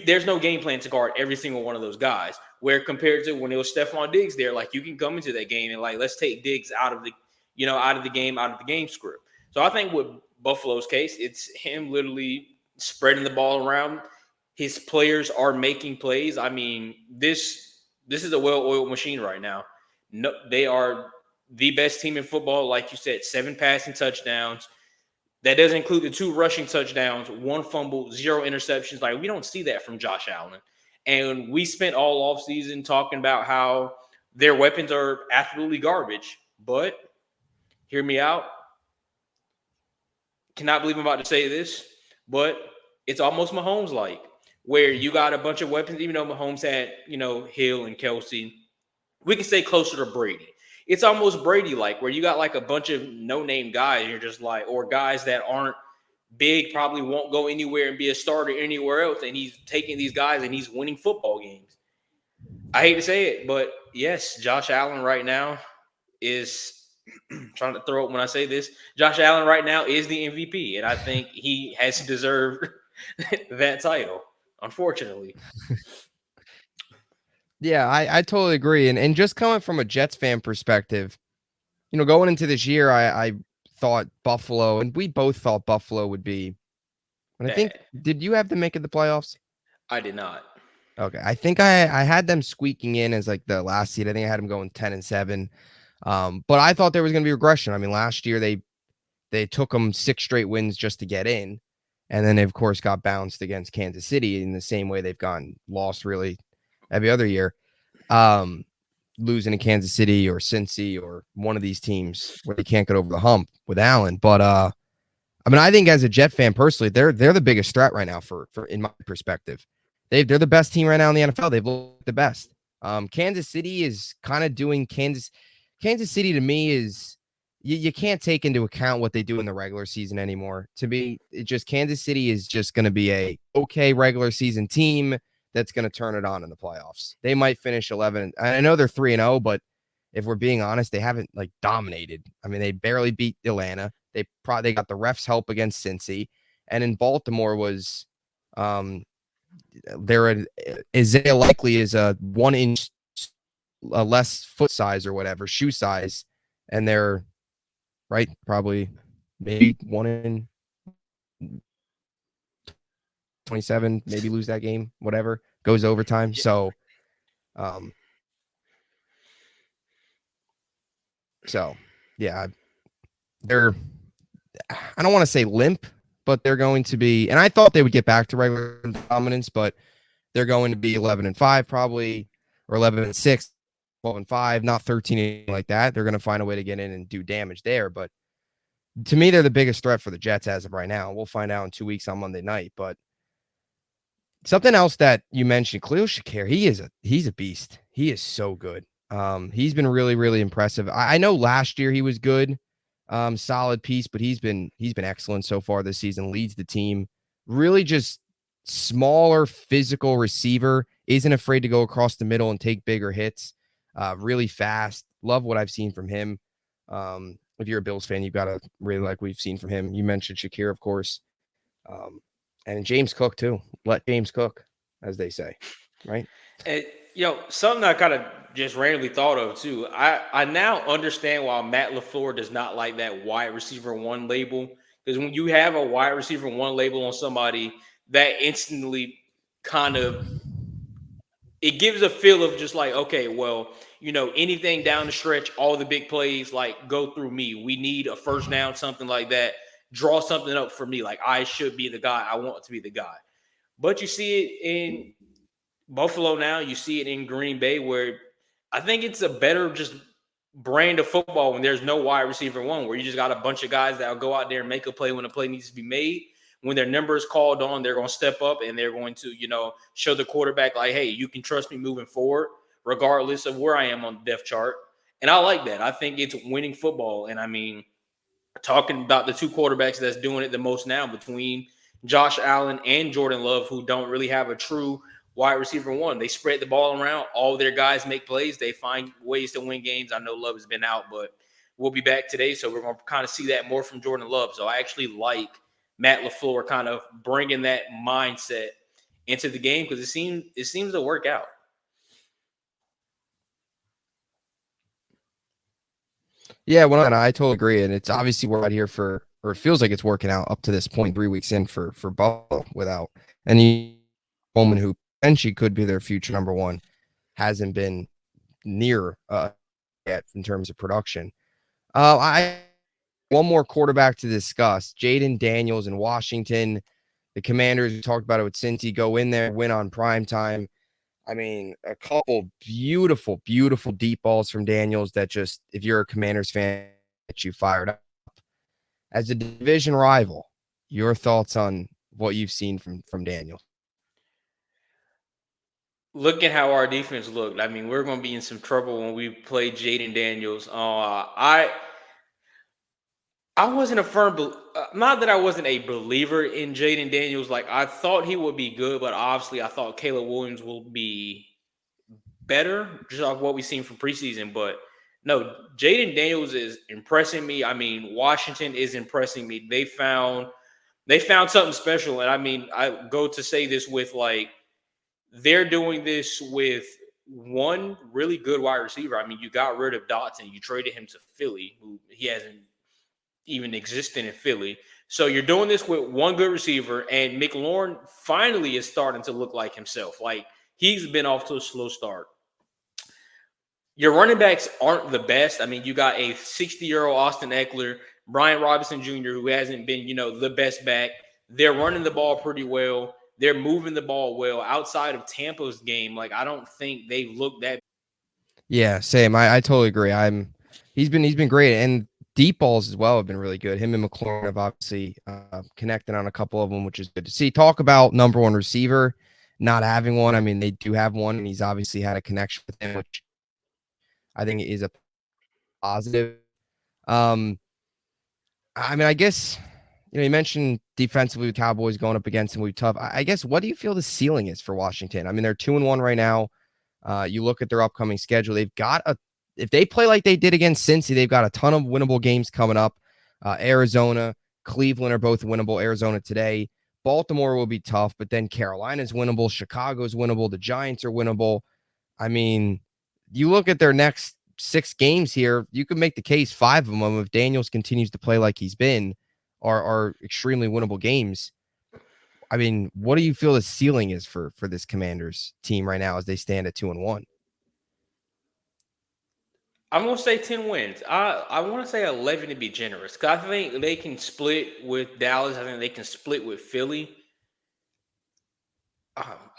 There's no game plan to guard every single one of those guys. Where compared to when it was Stephon Diggs there, like you can come into that game and like let's take Diggs out of the out of the game script. So I think with Buffalo's case, it's him literally spreading the ball around. His players are making plays. I mean, this is a well-oiled machine right now. No, they are the best team in football, like you said, 7 passing touchdowns. That doesn't include the 2 rushing touchdowns, 1 fumble, 0 interceptions. Like, we don't see that from Josh Allen. And we spent all offseason talking about how their weapons are absolutely garbage. But hear me out. Cannot believe I'm about to say this, but it's almost Mahomes-like, where you got a bunch of weapons, even though Mahomes had, Hill and Kelsey. We can stay closer to Brady. It's almost Brady-like, where you got like a bunch of no-name guys. You're just like, or guys that aren't big, probably won't go anywhere and be a starter anywhere else. And he's taking these guys and he's winning football games. I hate to say it, but yes, Josh Allen right now is trying to throw up when I say this. Josh Allen right now is the MVP, and I think he has deserved that title, unfortunately.
Yeah, I totally agree. And just coming from a Jets fan perspective, going into this year, I thought Buffalo, and we both thought Buffalo would be. And I think, did you have them make it the playoffs?
I did not.
Okay, I think I had them squeaking in as like the last seed. I think I had them going 10-7. But I thought there was going to be regression. I mean, last year they took them 6 straight wins just to get in, and then they of course got bounced against Kansas City in the same way they've gone lost really every other year. Losing to Kansas City or Cincy or one of these teams where they can't get over the hump with Allen. But I mean, I think as a Jet fan personally, they're the biggest threat right now for in my perspective. They're the best team right now in the NFL. They've looked the best. Kansas City is kind of doing Kansas City to me is you can't take into account what they do in the regular season anymore. To me, it just Kansas City is just going to be a okay regular season team that's going to turn it on in the playoffs. They might finish 11. I know they're 3-0, but if we're being honest, they haven't like dominated. I mean, they barely beat Atlanta. They got the refs' help against Cincy, and in Baltimore was Isaiah Likely is a 1 inch less foot size or whatever shoe size, and they're right probably maybe 1 in 27, maybe lose that game, whatever, goes overtime. So yeah, they're, I don't want to say limp, but they're going to be, and I thought they would get back to regular dominance, but they're going to be 11-5 probably, or 11-6, 12-5, not 13 like that. They're going to find a way to get in and do damage there. But to me, they're the biggest threat for the Jets as of right now. We'll find out in 2 weeks on Monday night. But something else that you mentioned, Khalil Shakir, he's a beast. He is so good. He's been really, really impressive. I know last year he was good, solid piece, but he's been excellent so far this season. Leads the team. Really, just smaller physical receiver. Isn't afraid to go across the middle and take bigger hits. Really fast. Love what I've seen from him. If you're a Bills fan, you've got to really like what we've seen from him. You mentioned Shakir, of course. And James Cook, too. Let James cook, as they say, right?
And, something I kind of just randomly thought of, too. I now understand why Matt LaFleur does not like that wide receiver 1 label. Because when you have a wide receiver 1 label on somebody, that instantly kind of it gives a feel of just like, okay, well, anything down the stretch, all the big plays, like go through me. We need a first down, something like that. Draw something up for me. Like I should be the guy. I want to be the guy. But you see it in Buffalo now. You see it in Green Bay, where I think it's a better just brand of football when there's no wide receiver 1, where you just got a bunch of guys that will go out there and make a play when a play needs to be made. When their number is called on, they're going to step up and they're going to, show the quarterback like, hey, you can trust me moving forward, regardless of where I am on the depth chart. And I like that. I think it's winning football. And I mean, talking about the 2 quarterbacks that's doing it the most now between Josh Allen and Jordan Love, who don't really have a true wide receiver 1. They spread the ball around. All their guys make plays. They find ways to win games. I know Love has been out, but will be back today, so we're going to kind of see that more from Jordan Love. So I actually like Matt LaFleur kind of bringing that mindset into the game because it seems to work out.
Yeah, well, and I totally agree, and it's obviously we're out here for, or it feels like it's working out up to this point, 3 weeks in for Buffalo without any woman who potentially could be their future number one hasn't been near yet in terms of production. I one more quarterback to discuss, Jaden Daniels in Washington. The Commanders, we talked about it with Cincy, go in there, win on prime time. I mean, a couple beautiful, beautiful deep balls from Daniels that just, if you're a Commanders fan, get you fired up. As a division rival, your thoughts on what you've seen from Daniels?
Look at how our defense looked. I mean, we're going to be in some trouble when we play Jaden Daniels. I wasn't a not that I wasn't a believer in Jaden Daniels. Like I thought he would be good, but obviously I thought Caleb Williams will be better just off what we've seen from preseason. But no, Jaden Daniels is impressing me. I mean, Washington is impressing me. They found something special, and I mean, I go to say this with like they're doing this with one really good wide receiver. I mean, you got rid of Dotson, you traded him to Philly, who he hasn't even existed in Philly. So you're doing this with one good receiver, and McLaurin finally is starting to look like himself. Like he's been off to a slow start. Your running backs aren't the best. I mean, you got a 60-year-old Austin Eckler, Brian Robinson Jr., who hasn't been, the best back. They're running the ball pretty well. They're moving the ball well. Outside of Tampa's game, like I don't think they look that.
Yeah, same. I totally agree. He's been great, and deep balls as well have been really good. Him and McLaurin have obviously connected on a couple of them, which is good to see. Talk about number one receiver not having one. I mean, they do have one, and he's obviously had a connection with him, which I think is a positive. I mean, I guess you mentioned defensively with Cowboys going up against him will be tough. I guess what do you feel the ceiling is for Washington? I mean, they're 2-1 right now. You look at their upcoming schedule. They've got if they play like they did against Cincy, they've got a ton of winnable games coming up. Arizona, Cleveland are both winnable. Arizona today. Baltimore will be tough, but then Carolina's winnable. Chicago's winnable. The Giants are winnable. I mean, you look at their next 6 games here, you can make the case 5 of them, if Daniels continues to play like he's been, are extremely winnable games. I mean, what do you feel the ceiling is for this Commanders team right now as they stand at 2-1?
I'm gonna say 10 wins. I want to say 11 to be generous, because I think they can split with Dallas. I think they can split with Philly.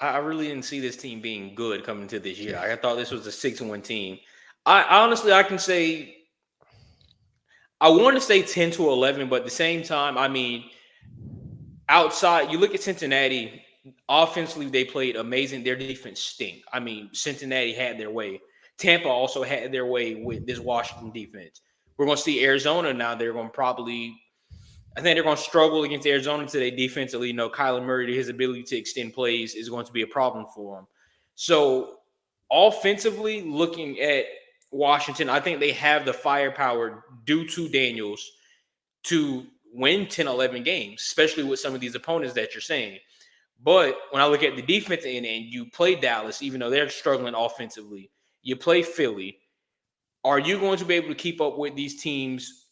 I really didn't see this team being good coming to this year. I thought this was a 6-1 team. I honestly, I can say I want to say 10 to 11, but at the same time, I mean, outside, you look at Cincinnati. Offensively, they played amazing. Their defense stink. I mean, Cincinnati had their way. Tampa also had their way with this Washington defense. We're going to see Arizona now. They're going to I think they're going to struggle against Arizona today defensively. Kyler Murray, his ability to extend plays is going to be a problem for them. So, offensively, looking at Washington, I think they have the firepower due to Daniels to win 10, 11 games, especially with some of these opponents that you're saying. But when I look at the defense end and you play Dallas, even though they're struggling offensively, you play Philly. Are you going to be able to keep up with these teams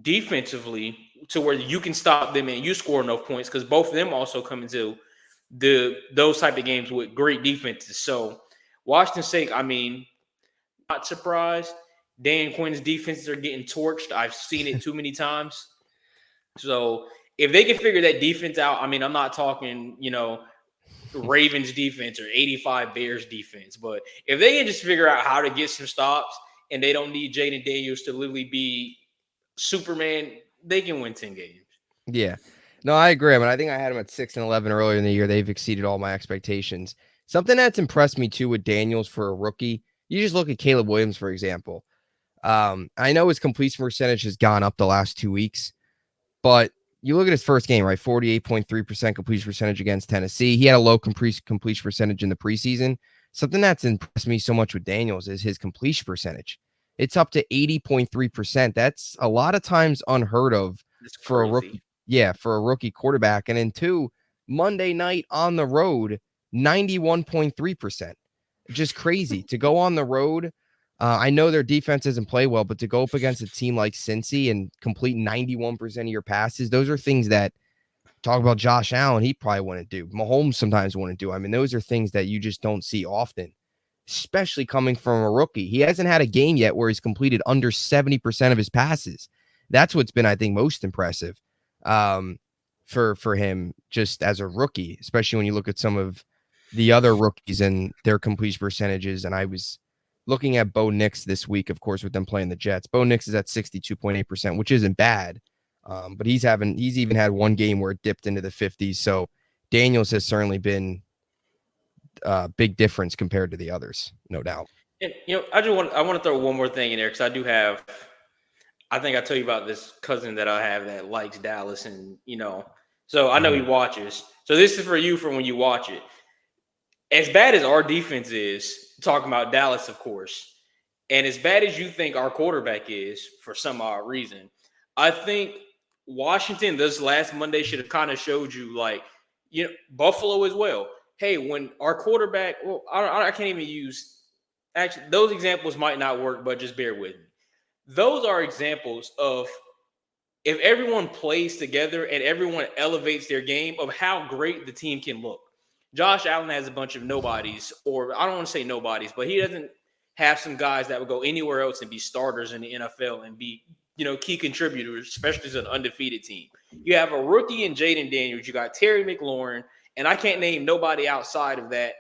defensively to where you can stop them and you score enough points? Because both of them also come into those type of games with great defenses. So Washington's sake, I mean, not surprised. Dan Quinn's defenses are getting torched. I've seen it too many times. So if they can figure that defense out, I mean, I'm not talking, Ravens defense or 85 Bears defense, but if they can just figure out how to get some stops and they don't need Jaden Daniels to literally be Superman, they can win 10 games.
Yeah. No, I agree. I mean, I think I had them at 6-11 earlier in the year. They've exceeded all my expectations. Something that's impressed me too with Daniels for a rookie. You just look at Caleb Williams, for example. I know his completion percentage has gone up the last 2 weeks, but you look at his first game, right? 48.3% completion percentage against Tennessee. He had a low completion percentage in the preseason. Something that's impressed me so much with Daniels is his completion percentage. It's up to 80.3%. That's a lot of times unheard of
It's
for a
crazy.
rookie. Yeah, for a rookie quarterback. And then two, Monday night on the road, 91.3%. Just crazy to go on the road. I know their defense doesn't play well, but to go up against a team like Cincy and complete 91% of your passes, those are things that talk about Josh Allen, he probably wouldn't do. Mahomes sometimes wouldn't do. I mean, those are things that you just don't see often, especially coming from a rookie. He hasn't had a game yet where he's completed under 70% of his passes. That's what's been, I think, most impressive for him just as a rookie, especially when you look at some of the other rookies and their completion percentages. And I was looking at Bo Nix this week, of course, with them playing the Jets. Bo Nix is at 62.8%, which isn't bad. But he's even had one game where it dipped into the 50s. So Daniels has certainly been a big difference compared to the others, no doubt.
And I want to throw one more thing in there because I do have. I think I tell you about this cousin that I have that likes Dallas, and so I know he watches. So this is for you for when you watch it. As bad as our defense is, talking about Dallas, of course, and as bad as you think our quarterback is for some odd reason, I think Washington this last Monday should have kind of showed you, like, Buffalo as well. Hey, when our quarterback, well, I can't even use, actually, those examples might not work, but just bear with me. Those are examples of if everyone plays together and everyone elevates their game of how great the team can look. Josh Allen has a bunch of nobodies, or I don't want to say nobodies, but he doesn't have some guys that would go anywhere else and be starters in the NFL and be, key contributors, especially as an undefeated team. You have a rookie in Jaden Daniels. You got Terry McLaurin, and I can't name nobody outside of that,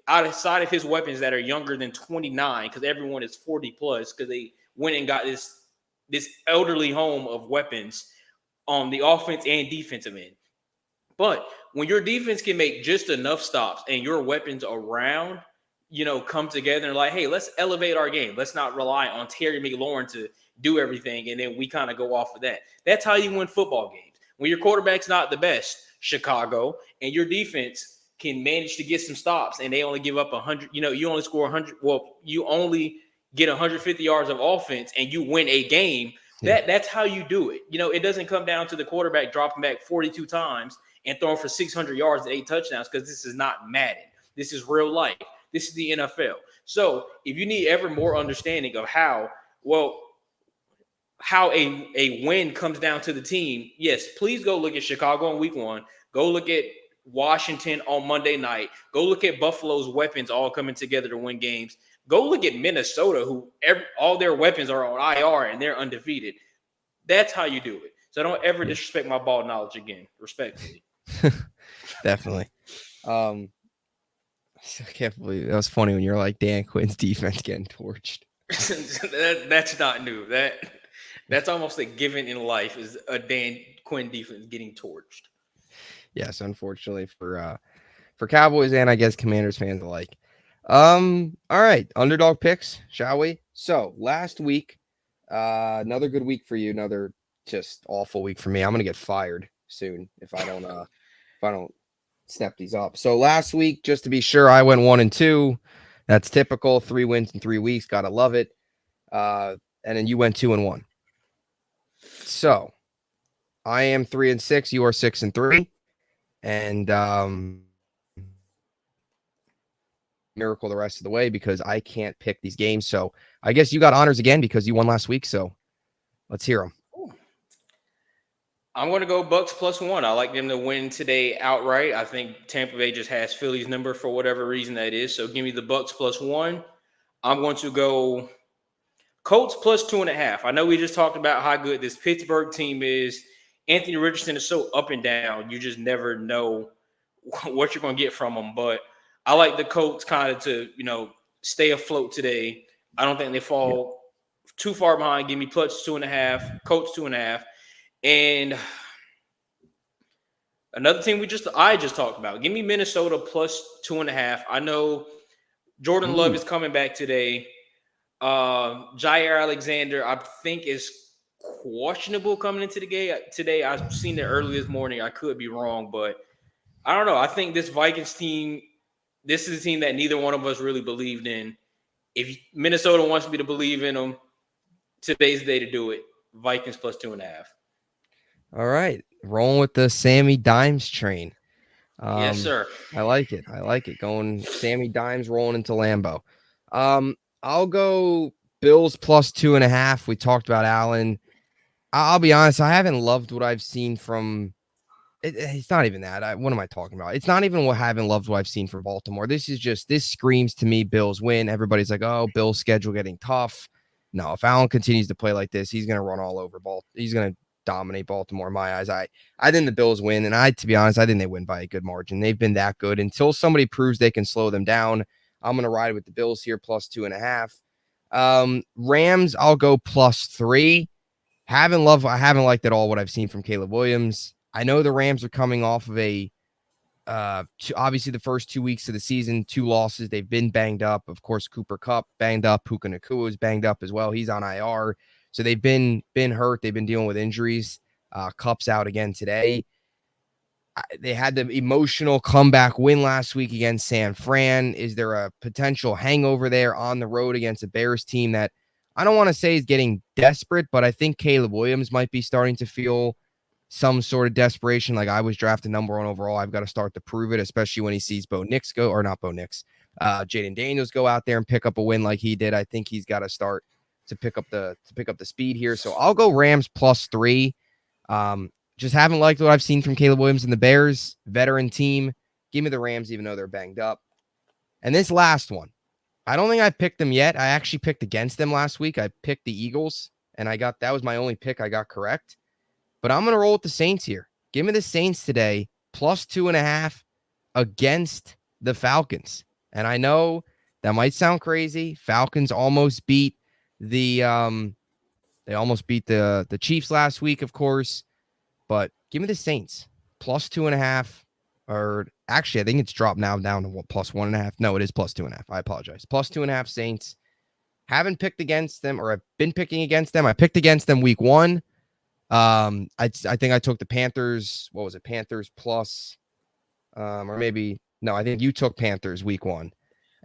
outside of his weapons that are younger than 29, because everyone is 40 plus because they went and got this elderly home of weapons on the offense and defensive end. But when your defense can make just enough stops and your weapons around, come together and like, hey, let's elevate our game. Let's not rely on Terry McLaurin to do everything, and then we kind of go off of that. That's how you win football games. When your quarterback's not the best, Chicago, and your defense can manage to get some stops, and they only give up 100. You only score 100. Well, you only get 150 yards of offense, and you win a game.
Yeah.
That's how you do it. It doesn't come down to the quarterback dropping back 42 times and throwing for 600 yards and 8 touchdowns, because this is not Madden. This is real life. This is the NFL. So if you need ever more understanding of how a win comes down to the team, yes, please go look at Chicago in week 1. Go look at Washington on Monday night. Go look at Buffalo's weapons all coming together to win games. Go look at Minnesota, who all their weapons are on IR and they're undefeated. That's how you do it. So don't ever disrespect my ball knowledge again, respectfully.
Definitely. I can't believe that was funny when you're like Dan Quinn's defense getting torched.
That's not new. That's almost a given in life, is a Dan Quinn defense getting torched.
Yes, unfortunately for Cowboys and I guess Commanders fans alike. All right, underdog picks, shall we? So last week, another good week for you, another just awful week for me. I'm gonna get fired soon if I don't step these up. So last week, just to be sure, I went 1-2. That's typical. 3 wins in 3 weeks. Gotta love it. And then you went 2-1. So I am 3-6. You are 6-3. And miracle the rest of the way because I can't pick these games. So I guess you got honors again because you won last week. So let's hear them.
I'm going to go Bucks +1. I like them to win today outright. I think Tampa Bay just has Philly's number for whatever reason that is. So give me the Bucks +1. I'm going to go Colts +2.5. I know we just talked about how good this Pittsburgh team is. Anthony Richardson is so up and down. You just never know what you're going to get from them. But I like the Colts kind of to, stay afloat today. I don't think they fall too far behind. Give me +2.5. Colts 2.5. And another team I just talked about. Give me Minnesota +2.5. I know Jordan Love is coming back today. Jair Alexander, I think, is questionable coming into the game today. I've seen it early this morning. I could be wrong, but I don't know. I think this Vikings team, this is a team that neither one of us really believed in. If Minnesota wants me to believe in them, today's the day to do it. Vikings plus 2.5.
All right. Rolling with the Sammy Dimes train.
Yes, sir.
I like it. I like it. Going Sammy Dimes rolling into Lambeau. I'll go Bills plus 2.5. We talked about Allen. I'll be honest. I haven't loved what I've seen from. It's not even that. What am I talking about? It's not even what I haven't loved what I've seen from Baltimore. This screams to me Bills win. Everybody's like, oh, Bills schedule getting tough. No, if Allen continues to play like this, he's going to run all over He's going to dominate Baltimore in my eyes. I think the Bills win, and to be honest, I think they win by a good margin. They've been that good. Until somebody proves they can slow them down, I'm going to ride with the Bills here plus 2.5. Rams, I'll go plus 3. I haven't liked at all what I've seen from Caleb Williams. I know the Rams are coming off of obviously the first 2 weeks of the season, 2 losses. They've been banged up. Of course, Cooper Kupp banged up. Puka Nacua is banged up as well. He's on IR. So they've been hurt. They've been dealing with injuries. Kupp's out again today. They had the emotional comeback win last week against San Fran. Is there a potential hangover there on the road against a Bears team that I don't want to say is getting desperate, but I think Caleb Williams might be starting to feel some sort of desperation. Like, I was drafted number 1 overall. I've got to start to prove it, especially when he sees Jaden Daniels go out there and pick up a win like he did. I think he's got to start to pick up the speed here. So I'll go Rams plus 3. Just haven't liked what I've seen from Caleb Williams and the Bears, veteran team. Give me the Rams, even though they're banged up. And this last one, I don't think I picked them yet. I actually picked against them last week. I picked the Eagles, and that was my only pick I got correct. But I'm going to roll with the Saints here. Give me the Saints today, plus 2.5 against the Falcons. And I know that might sound crazy. Falcons almost beat the Chiefs last week, of course. But give me the Saints, plus 2.5. Or actually, I think it's dropped now down to plus 1.5. No, it is plus 2.5. I apologize. Plus 2.5 Saints. Haven't picked against them, or I've been picking against them. I picked against them week 1. I think I took the Panthers. What was it? Panthers plus, or maybe no. I think you took Panthers week 1,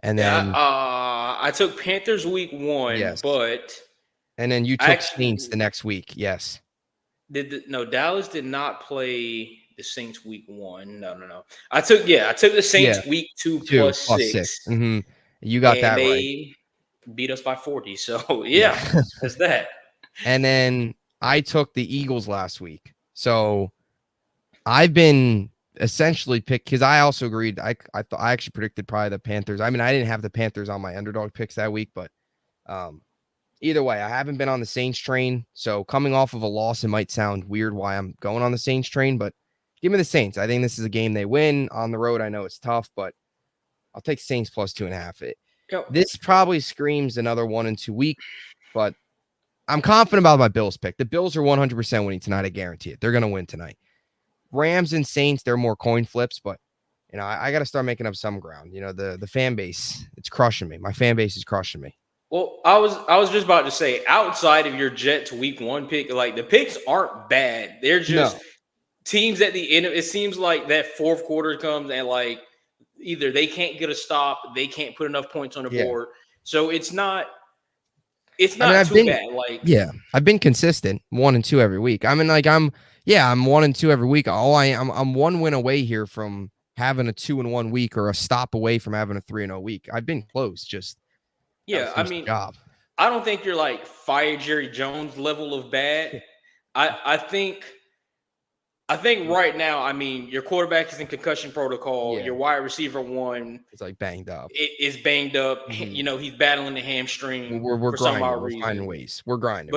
and then
I took Panthers week 1,
yes,
but
and then you took Saints the next week. Yes.
Dallas did not play the Saints week 1. No. I took the Saints week 2 plus 6.
Mm-hmm. You got that right.
They beat us by 40. So yeah. That's that.
And then I took the Eagles last week. So I've been essentially picked, because I also agreed. I actually predicted probably the Panthers. I mean, I didn't have the Panthers on my underdog picks that week, but either way, I haven't been on the Saints train. So coming off of a loss, it might sound weird why I'm going on the Saints train, but give me the Saints. I think this is a game they win on the road. I know it's tough, but I'll take Saints plus 2.5. This probably screams another 1-2 week, but I'm confident about my Bills pick. The Bills are 100% winning tonight. I guarantee it. They're going to win tonight. Rams and Saints, they're more coin flips, but I got to start making up some ground. The fan base, it's crushing me. My fan base is crushing me.
Well, I was just about to say, outside of your Jets week 1 pick, like, the picks aren't bad. They're just teams at the end. It seems like that fourth quarter comes and, like, either they can't get a stop, they can't put enough points on the board. So it's not too bad. Like,
I've been consistent 1-2 every week. I mean, like, I'm 1-2 every week. I'm 1 win away here from having a 2-1 week, or a stop away from having a 3-0 week. I've been close. Just
I mean, I don't think you're like fire Jerry Jones level of bad. I think right now, I mean, your quarterback is in concussion protocol. Your wide receiver 1
is like banged up.
Is banged up. Mm-hmm. He's battling the hamstring.
We're
for
grinding.
Some odd
we're
reason.
finding ways. We're grinding.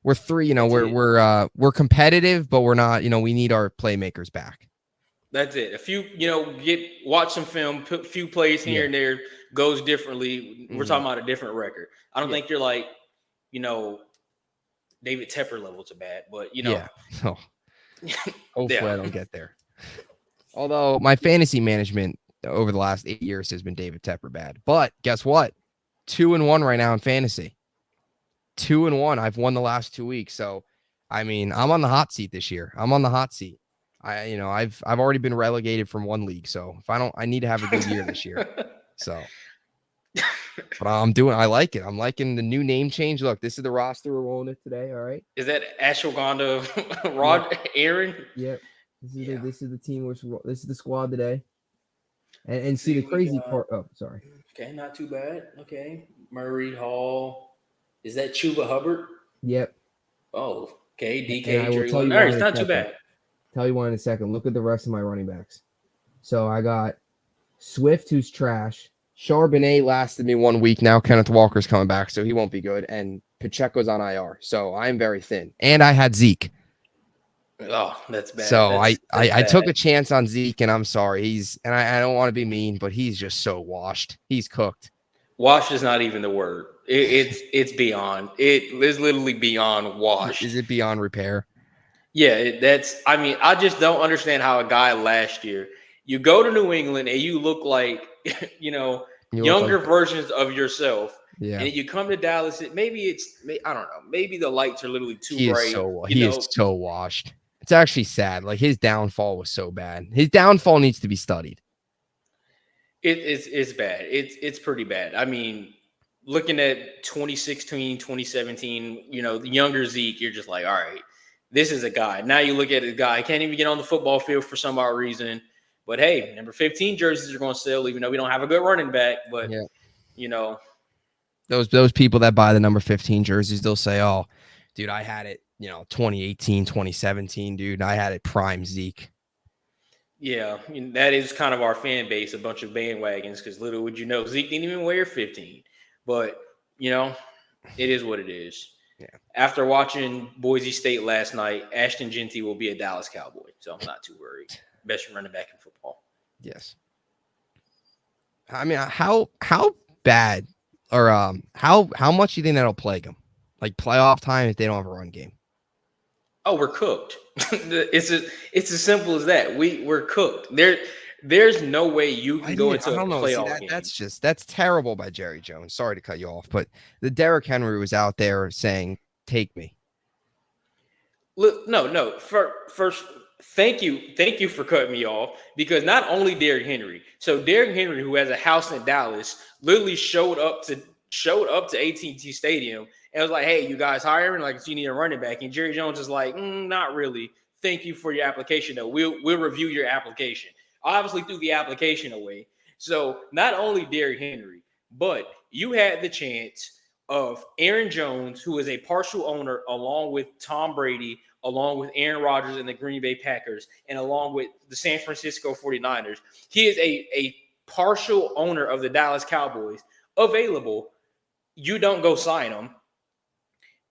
We're 3. We're competitive, but we're not. We need our playmakers back.
That's it. A few, watch some film, put a few plays here and there, goes differently. We're talking about a different record. I don't think you're like, David Tepper levels of bad, but
Hopefully I don't get there. Although my fantasy management over the last 8 years has been David Tepper bad. But guess what? 2-1 right now in fantasy. 2-1. I've won the last 2 weeks. So, I mean, I'm on the hot seat this year. I'm on the hot seat. I've already been relegated from 1 league. So if I need to have a good year this year. So But I like it. I'm liking the new name change. Look, this is the roster we're rolling it today. All right.
Is that Ashwagandha
Yep.
Rod Aaron?
Yep.
Yeah.
This is the team. This is the squad today. And see
See,
the
we
crazy
got
part. Oh, sorry.
okay, not too bad. Okay, Murray Hall. Is that Chuba Hubbard?
Yep.
Oh, okay.
And I
DK
will
Jerry
tell
Lynn.
you
All right,
why
it's
in a
not too
second.
bad.
Look at the rest of my running backs. So I got Swift, who's trash. Charbonnet lasted me 1 week. Now Kenneth Walker's coming back, so he won't be good. And Pacheco's on IR, so I'm very thin. And I had Zeke.
Oh, that's bad.
So
That's
I took
bad.
a chance on Zeke, and I'm sorry. I don't want to be mean, but he's just so washed. He's cooked.
Washed is not even the word. It's beyond. It is literally beyond washed.
Is it beyond repair?
Yeah, that's. I mean, I just don't understand how a guy last year you go to New England and you look like
You look like
younger versions of yourself,
yeah.
and you come to Dallas. I don't know. Maybe the lights are literally too bright.
He is so washed. It's actually sad. Like his downfall was so bad. His downfall needs to be studied.
It's bad. It's pretty bad. I mean, looking at 2016, 2017, the younger Zeke, you're just like, all right, this is a guy. Now you look at a guy, can't even get on the football field for some odd reason. But hey, number 15 jerseys are going to sell, even though we don't have a good running back. But
Yeah.
you know,
Those people that buy the number 15 jerseys, they'll say, "Oh, dude, I had it, 2018, 2017, dude. I had it prime Zeke."
yeah, that is kind of our fan base, a bunch of bandwagons. Because little would you know, Zeke didn't even wear 15. But it is what it is.
Yeah.
After watching Boise State last night, Ashton Genty will be a Dallas Cowboy, so I'm not too worried. Best running back in football.
Yes. I mean, how bad or how much do you think that'll plague them? Like playoff time if they don't have a run game.
Oh, we're cooked. it's as simple as that. We're cooked. There's no way you can go into
I
a
don't know. See
playoff game.
That's terrible by Jerry Jones. Sorry to cut you off, but the Derrick Henry was out there saying, "Take me."
Look, no. First, thank you for cutting me off because not only Derrick Henry, so Derrick Henry, who has a house in Dallas, literally showed up to AT&T Stadium and was like, "Hey, you guys hiring? Like, you need a running back?" And Jerry Jones is like, "Not really. Thank you for your application, though. We'll review your application." Obviously, threw the application away. So not only Derrick Henry, but you had the chance of Aaron Jones, who is a partial owner, along with Tom Brady, along with Aaron Rodgers and the Green Bay Packers, and along with the San Francisco 49ers. He is a partial owner of the Dallas Cowboys available. You don't go sign him.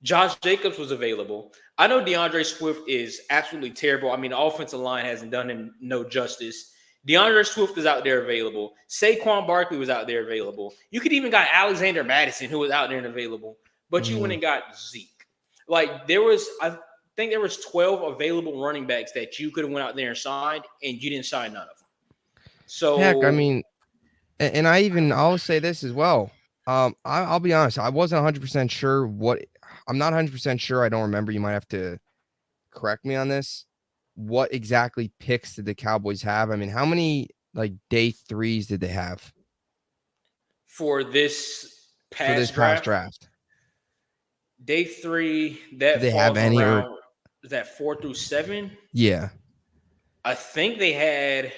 Josh Jacobs was available. I know DeAndre Swift is absolutely terrible. I mean, the offensive line hasn't done him no justice. DeAndre Swift is out there available. Saquon Barkley was out there available. You could even got Alexander Madison, who was out there and available. But you went and got Zeke. Like I think there was 12 available running backs that you could have went out there and signed, and you didn't sign none of them. So
Heck, I mean, and I'll say this as well. I'll be honest. I wasn't 100% sure I'm not 100% sure. I don't remember. You might have to correct me on this. What exactly picks did the Cowboys have? I mean, how many like day threes did they have
for this
past draft?
Day 3,
Did
that
they have
falls
any or
around, is that 4 through 7?
yeah?
I think they had.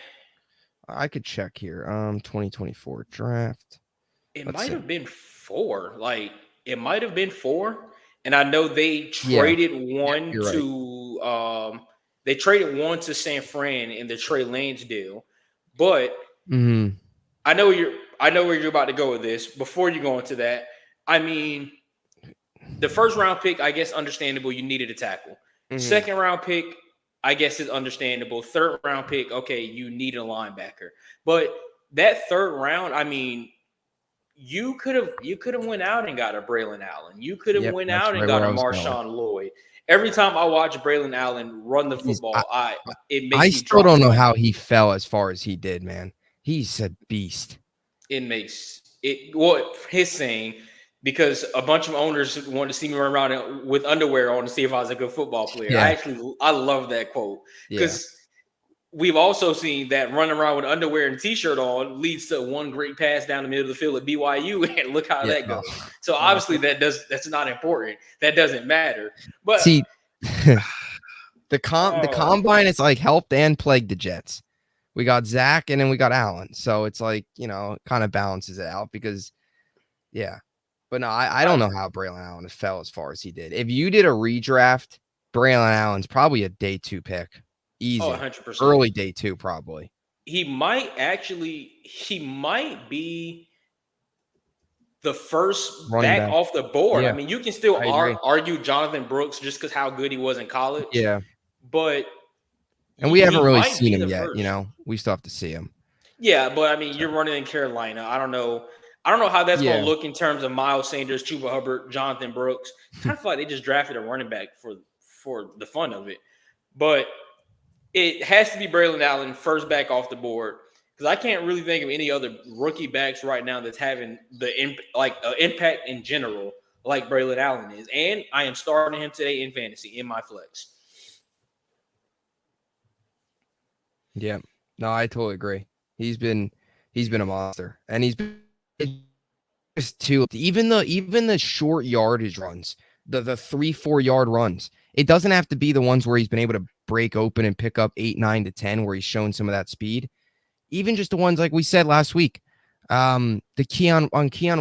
I could check here. 2024 draft.
It
Let's
might
see.
have been 4. Like it might have been 4. And I know they
Yeah.
traded
Yep,
one
you're right.
to they traded one to San Fran in the Trey Lance deal. But I know where you're about to go with this. Before you go into that, I mean, the first round pick, I guess, understandable. You needed a tackle. Second round pick, I guess, is understandable. Third round pick, okay, you need a linebacker. But that third round, I mean, you could have went out and got a Braylon Allen. You could have went out and got a Marshawn Lloyd. Every time I watch Braylon Allen run the football, it makes
I
me
still don't know
drop.
how he fell as far as he did, man. He's a beast.
It makes it what his saying because a bunch of owners wanted to see me run around with underwear on to see if I was a good football player.
Yeah.
I love that quote because we've also seen that running around with underwear and t-shirt on leads to one great pass down the middle of the field at BYU, and look how
Yeah.
that goes.
Oh,
So obviously that's not important. That doesn't matter. But
see, the combine is like helped and plagued the Jets. We got Zach and then we got Allen. So it's like, it kind of balances it out because, yeah. But no, I don't know how Braylon Allen fell as far as he did. If you did a redraft, Braylon Allen's probably a day 2 pick. Easy.
100%.
Early day 2, probably.
He might be the first
Running
back
back.
off the board.
Yeah,
I mean, you can still
I agree.
argue Jonathan Brooks just because how good he was in college.
Yeah.
But
And we haven't
he
really
might
seen
be
him
the
yet,
first.
We still have to see him.
Yeah, but I mean, you're running in Carolina. I don't know how that's going
Yeah.
to look in terms of Miles Sanders, Chuba Hubbard, Jonathan Brooks. Kind of feel like they just drafted a running back for the fun of it. But it has to be Braylon Allen, first back off the board, because I can't really think of any other rookie backs right now that's having the impact in general like Braylon Allen is. And I am starting him today in fantasy in my flex.
Yeah. No, I totally agree. He's been a monster. And he's been just too, even the short yardage runs, the 3-4 yard runs. It doesn't have to be the ones where he's been able to break open and pick up 8, 9 to 10 where he's shown some of that speed. Even just the ones like we said last week. The Keon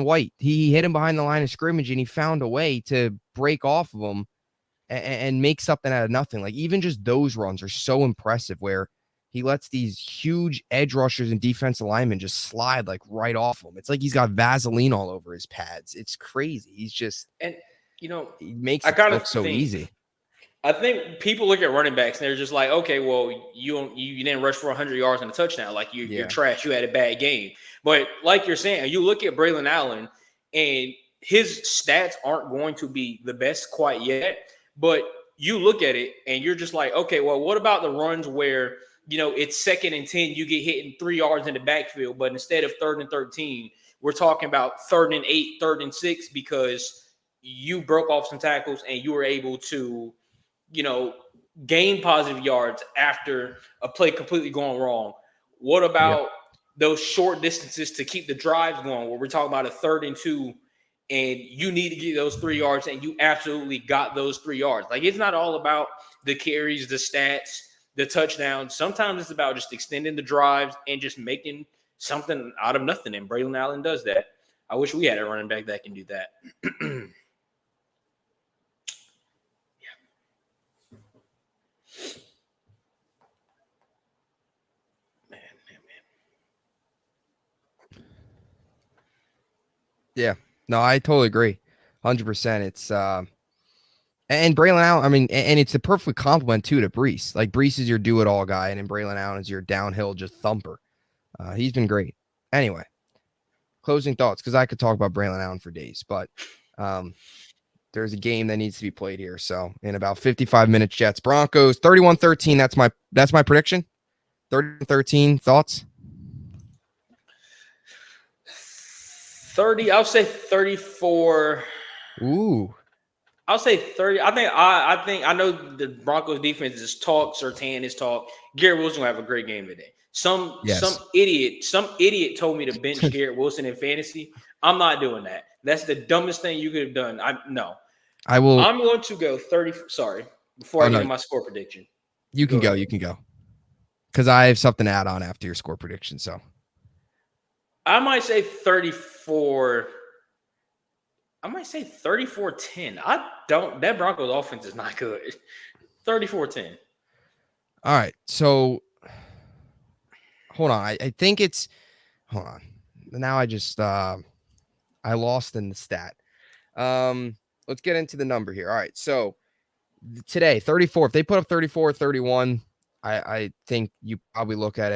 White, he hit him behind the line of scrimmage and he found a way to break off of him and make something out of nothing. Like even just those runs are so impressive where he lets these huge edge rushers and defensive linemen just slide like right off him. It's like he's got Vaseline all over his pads. It's crazy. He's just,
and
he makes it look so easy.
I think people look at running backs and they're just like, okay, well, you didn't rush for 100 yards and a touchdown. Like you're trash. You had a bad game. But like you're saying, you look at Braylon Allen and his stats aren't going to be the best quite yet. But you look at it and you're just like, okay, well, what about the runs where, it's 2nd and 10, you get hit in 3 yards in the backfield, but instead of 3rd and 13, we're talking about 3rd and 8, 3rd and 6 because you broke off some tackles and you were able to, gain positive yards after a play completely going wrong. What about those short distances to keep the drives going where we're talking about a 3rd and 2 and you need to get those 3 yards and you absolutely got those 3 yards. Like it's not all about the carries, the stats, the touchdowns. Sometimes it's about just extending the drives and just making something out of nothing. And Braylon Allen does that. I wish we had a running back that can do that.
Yeah, no, I totally agree. 100%. It's, and Braylon Allen, I mean, and it's a perfect compliment too to Breece. Like Breece is your do-it-all guy, and then Braylon Allen is your downhill just thumper. He's been great. Anyway, closing thoughts, because I could talk about Braylon Allen for days, but there's a game that needs to be played here. So in about 55 minutes, Jets Broncos 31-13. That's my prediction. 30-13. Thoughts?
30. I'll say 34.
Ooh.
I'll say 30. I know the Broncos defense is talk. Surtain is talk. Garrett Wilson will have a great game today. Some idiot told me to bench Garrett Wilson in fantasy. I'm not doing that. That's the dumbest thing you could have done.
I will.
I'm going to go 30. Sorry, before I get to my score prediction.
You can go. You can go. Because I have something to add on after your score prediction. So
I might say 34. I might say 34-10. That Broncos offense is not good. 34-10.
All right. So hold on. I think it's, hold on. Now I just, I lost in the stat. Let's get into the number here. All right. So today, 34, if they put up 34, 31, I think you probably look at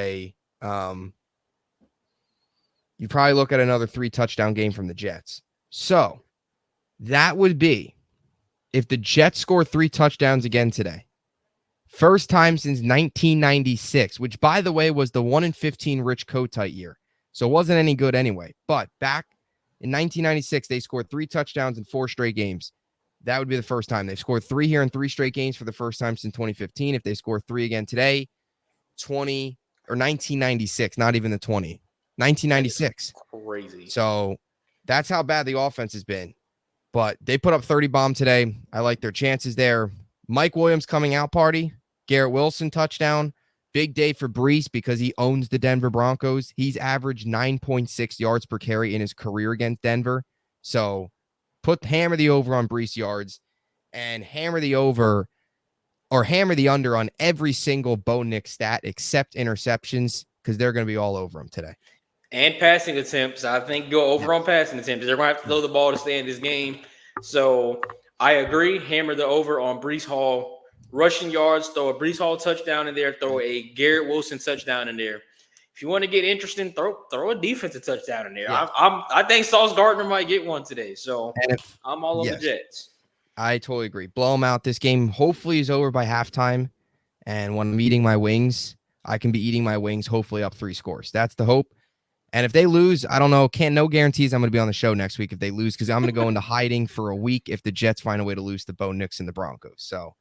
another 3 touchdown game from the Jets. So that would be if the Jets score 3 touchdowns again today. First time since 1996, which, by the way, was the 1-15 Rich Kotite year. So it wasn't any good anyway. But back in 1996, they scored 3 touchdowns in 4 straight games. That would be the first time. They've scored 3 here in 3 straight games for the first time since 2015. If they score 3 again today, 20 or 1996, not even the 20. 1996.
Crazy.
So that's how bad the offense has been. But they put up 30 bomb today. I like their chances there. Mike Williams coming out party. Garrett Wilson touchdown. Big day for Brees because he owns the Denver Broncos. He's averaged 9.6 yards per carry in his career against Denver. So hammer the over on Brees yards and hammer the under on every single Bo Nix stat except interceptions because they're going to be all over him today.
And passing attempts. I think go over on passing attempts. They're going to have to throw the ball to stay in this game. So I agree. Hammer the over on Brees Hall. Rushing yards, throw a Brees Hall touchdown in there, throw a Garrett Wilson touchdown in there. If you want to get interesting, throw a defensive touchdown in there.
Yeah.
I think Sauce Gardner might get one today. So I'm all on the Jets.
I totally agree. Blow them out. This game hopefully is over by halftime. And when I'm eating my wings, I can be eating my wings, hopefully up 3 scores. That's the hope. And if they lose, I don't know. No guarantees I'm going to be on the show next week if they lose because I'm going to go into hiding for a week if the Jets find a way to lose to Bo Nix and the Broncos. So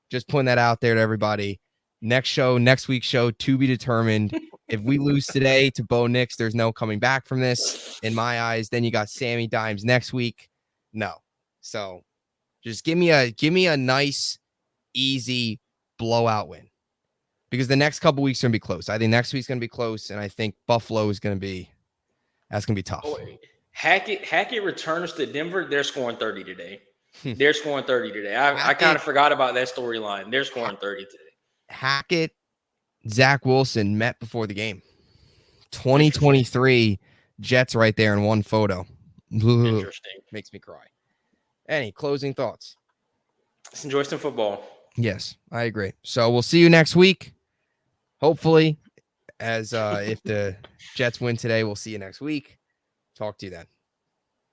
just putting that out there to everybody. Next week's show, to be determined. If we lose today to Bo Nix, there's no coming back from this in my eyes. Then you got Sammy Dimes next week. No. So just give me a nice, easy blowout win. Because the next couple weeks are going to be close. I think next week's going to be close, and I think Buffalo is going to be tough.
Oh, Hackett returns to Denver. They're scoring 30 today. They're scoring 30 today. I kind of forgot about that storyline. They're scoring 30 today.
Hackett, Zach Wilson met before the game. 2023 Jets right there in one photo.
Interesting.
Makes me cry. Any closing thoughts?
Let's enjoy some football.
Yes, I agree. So we'll see you next week. Hopefully, as if the Jets win today, we'll see you next week. Talk to you then.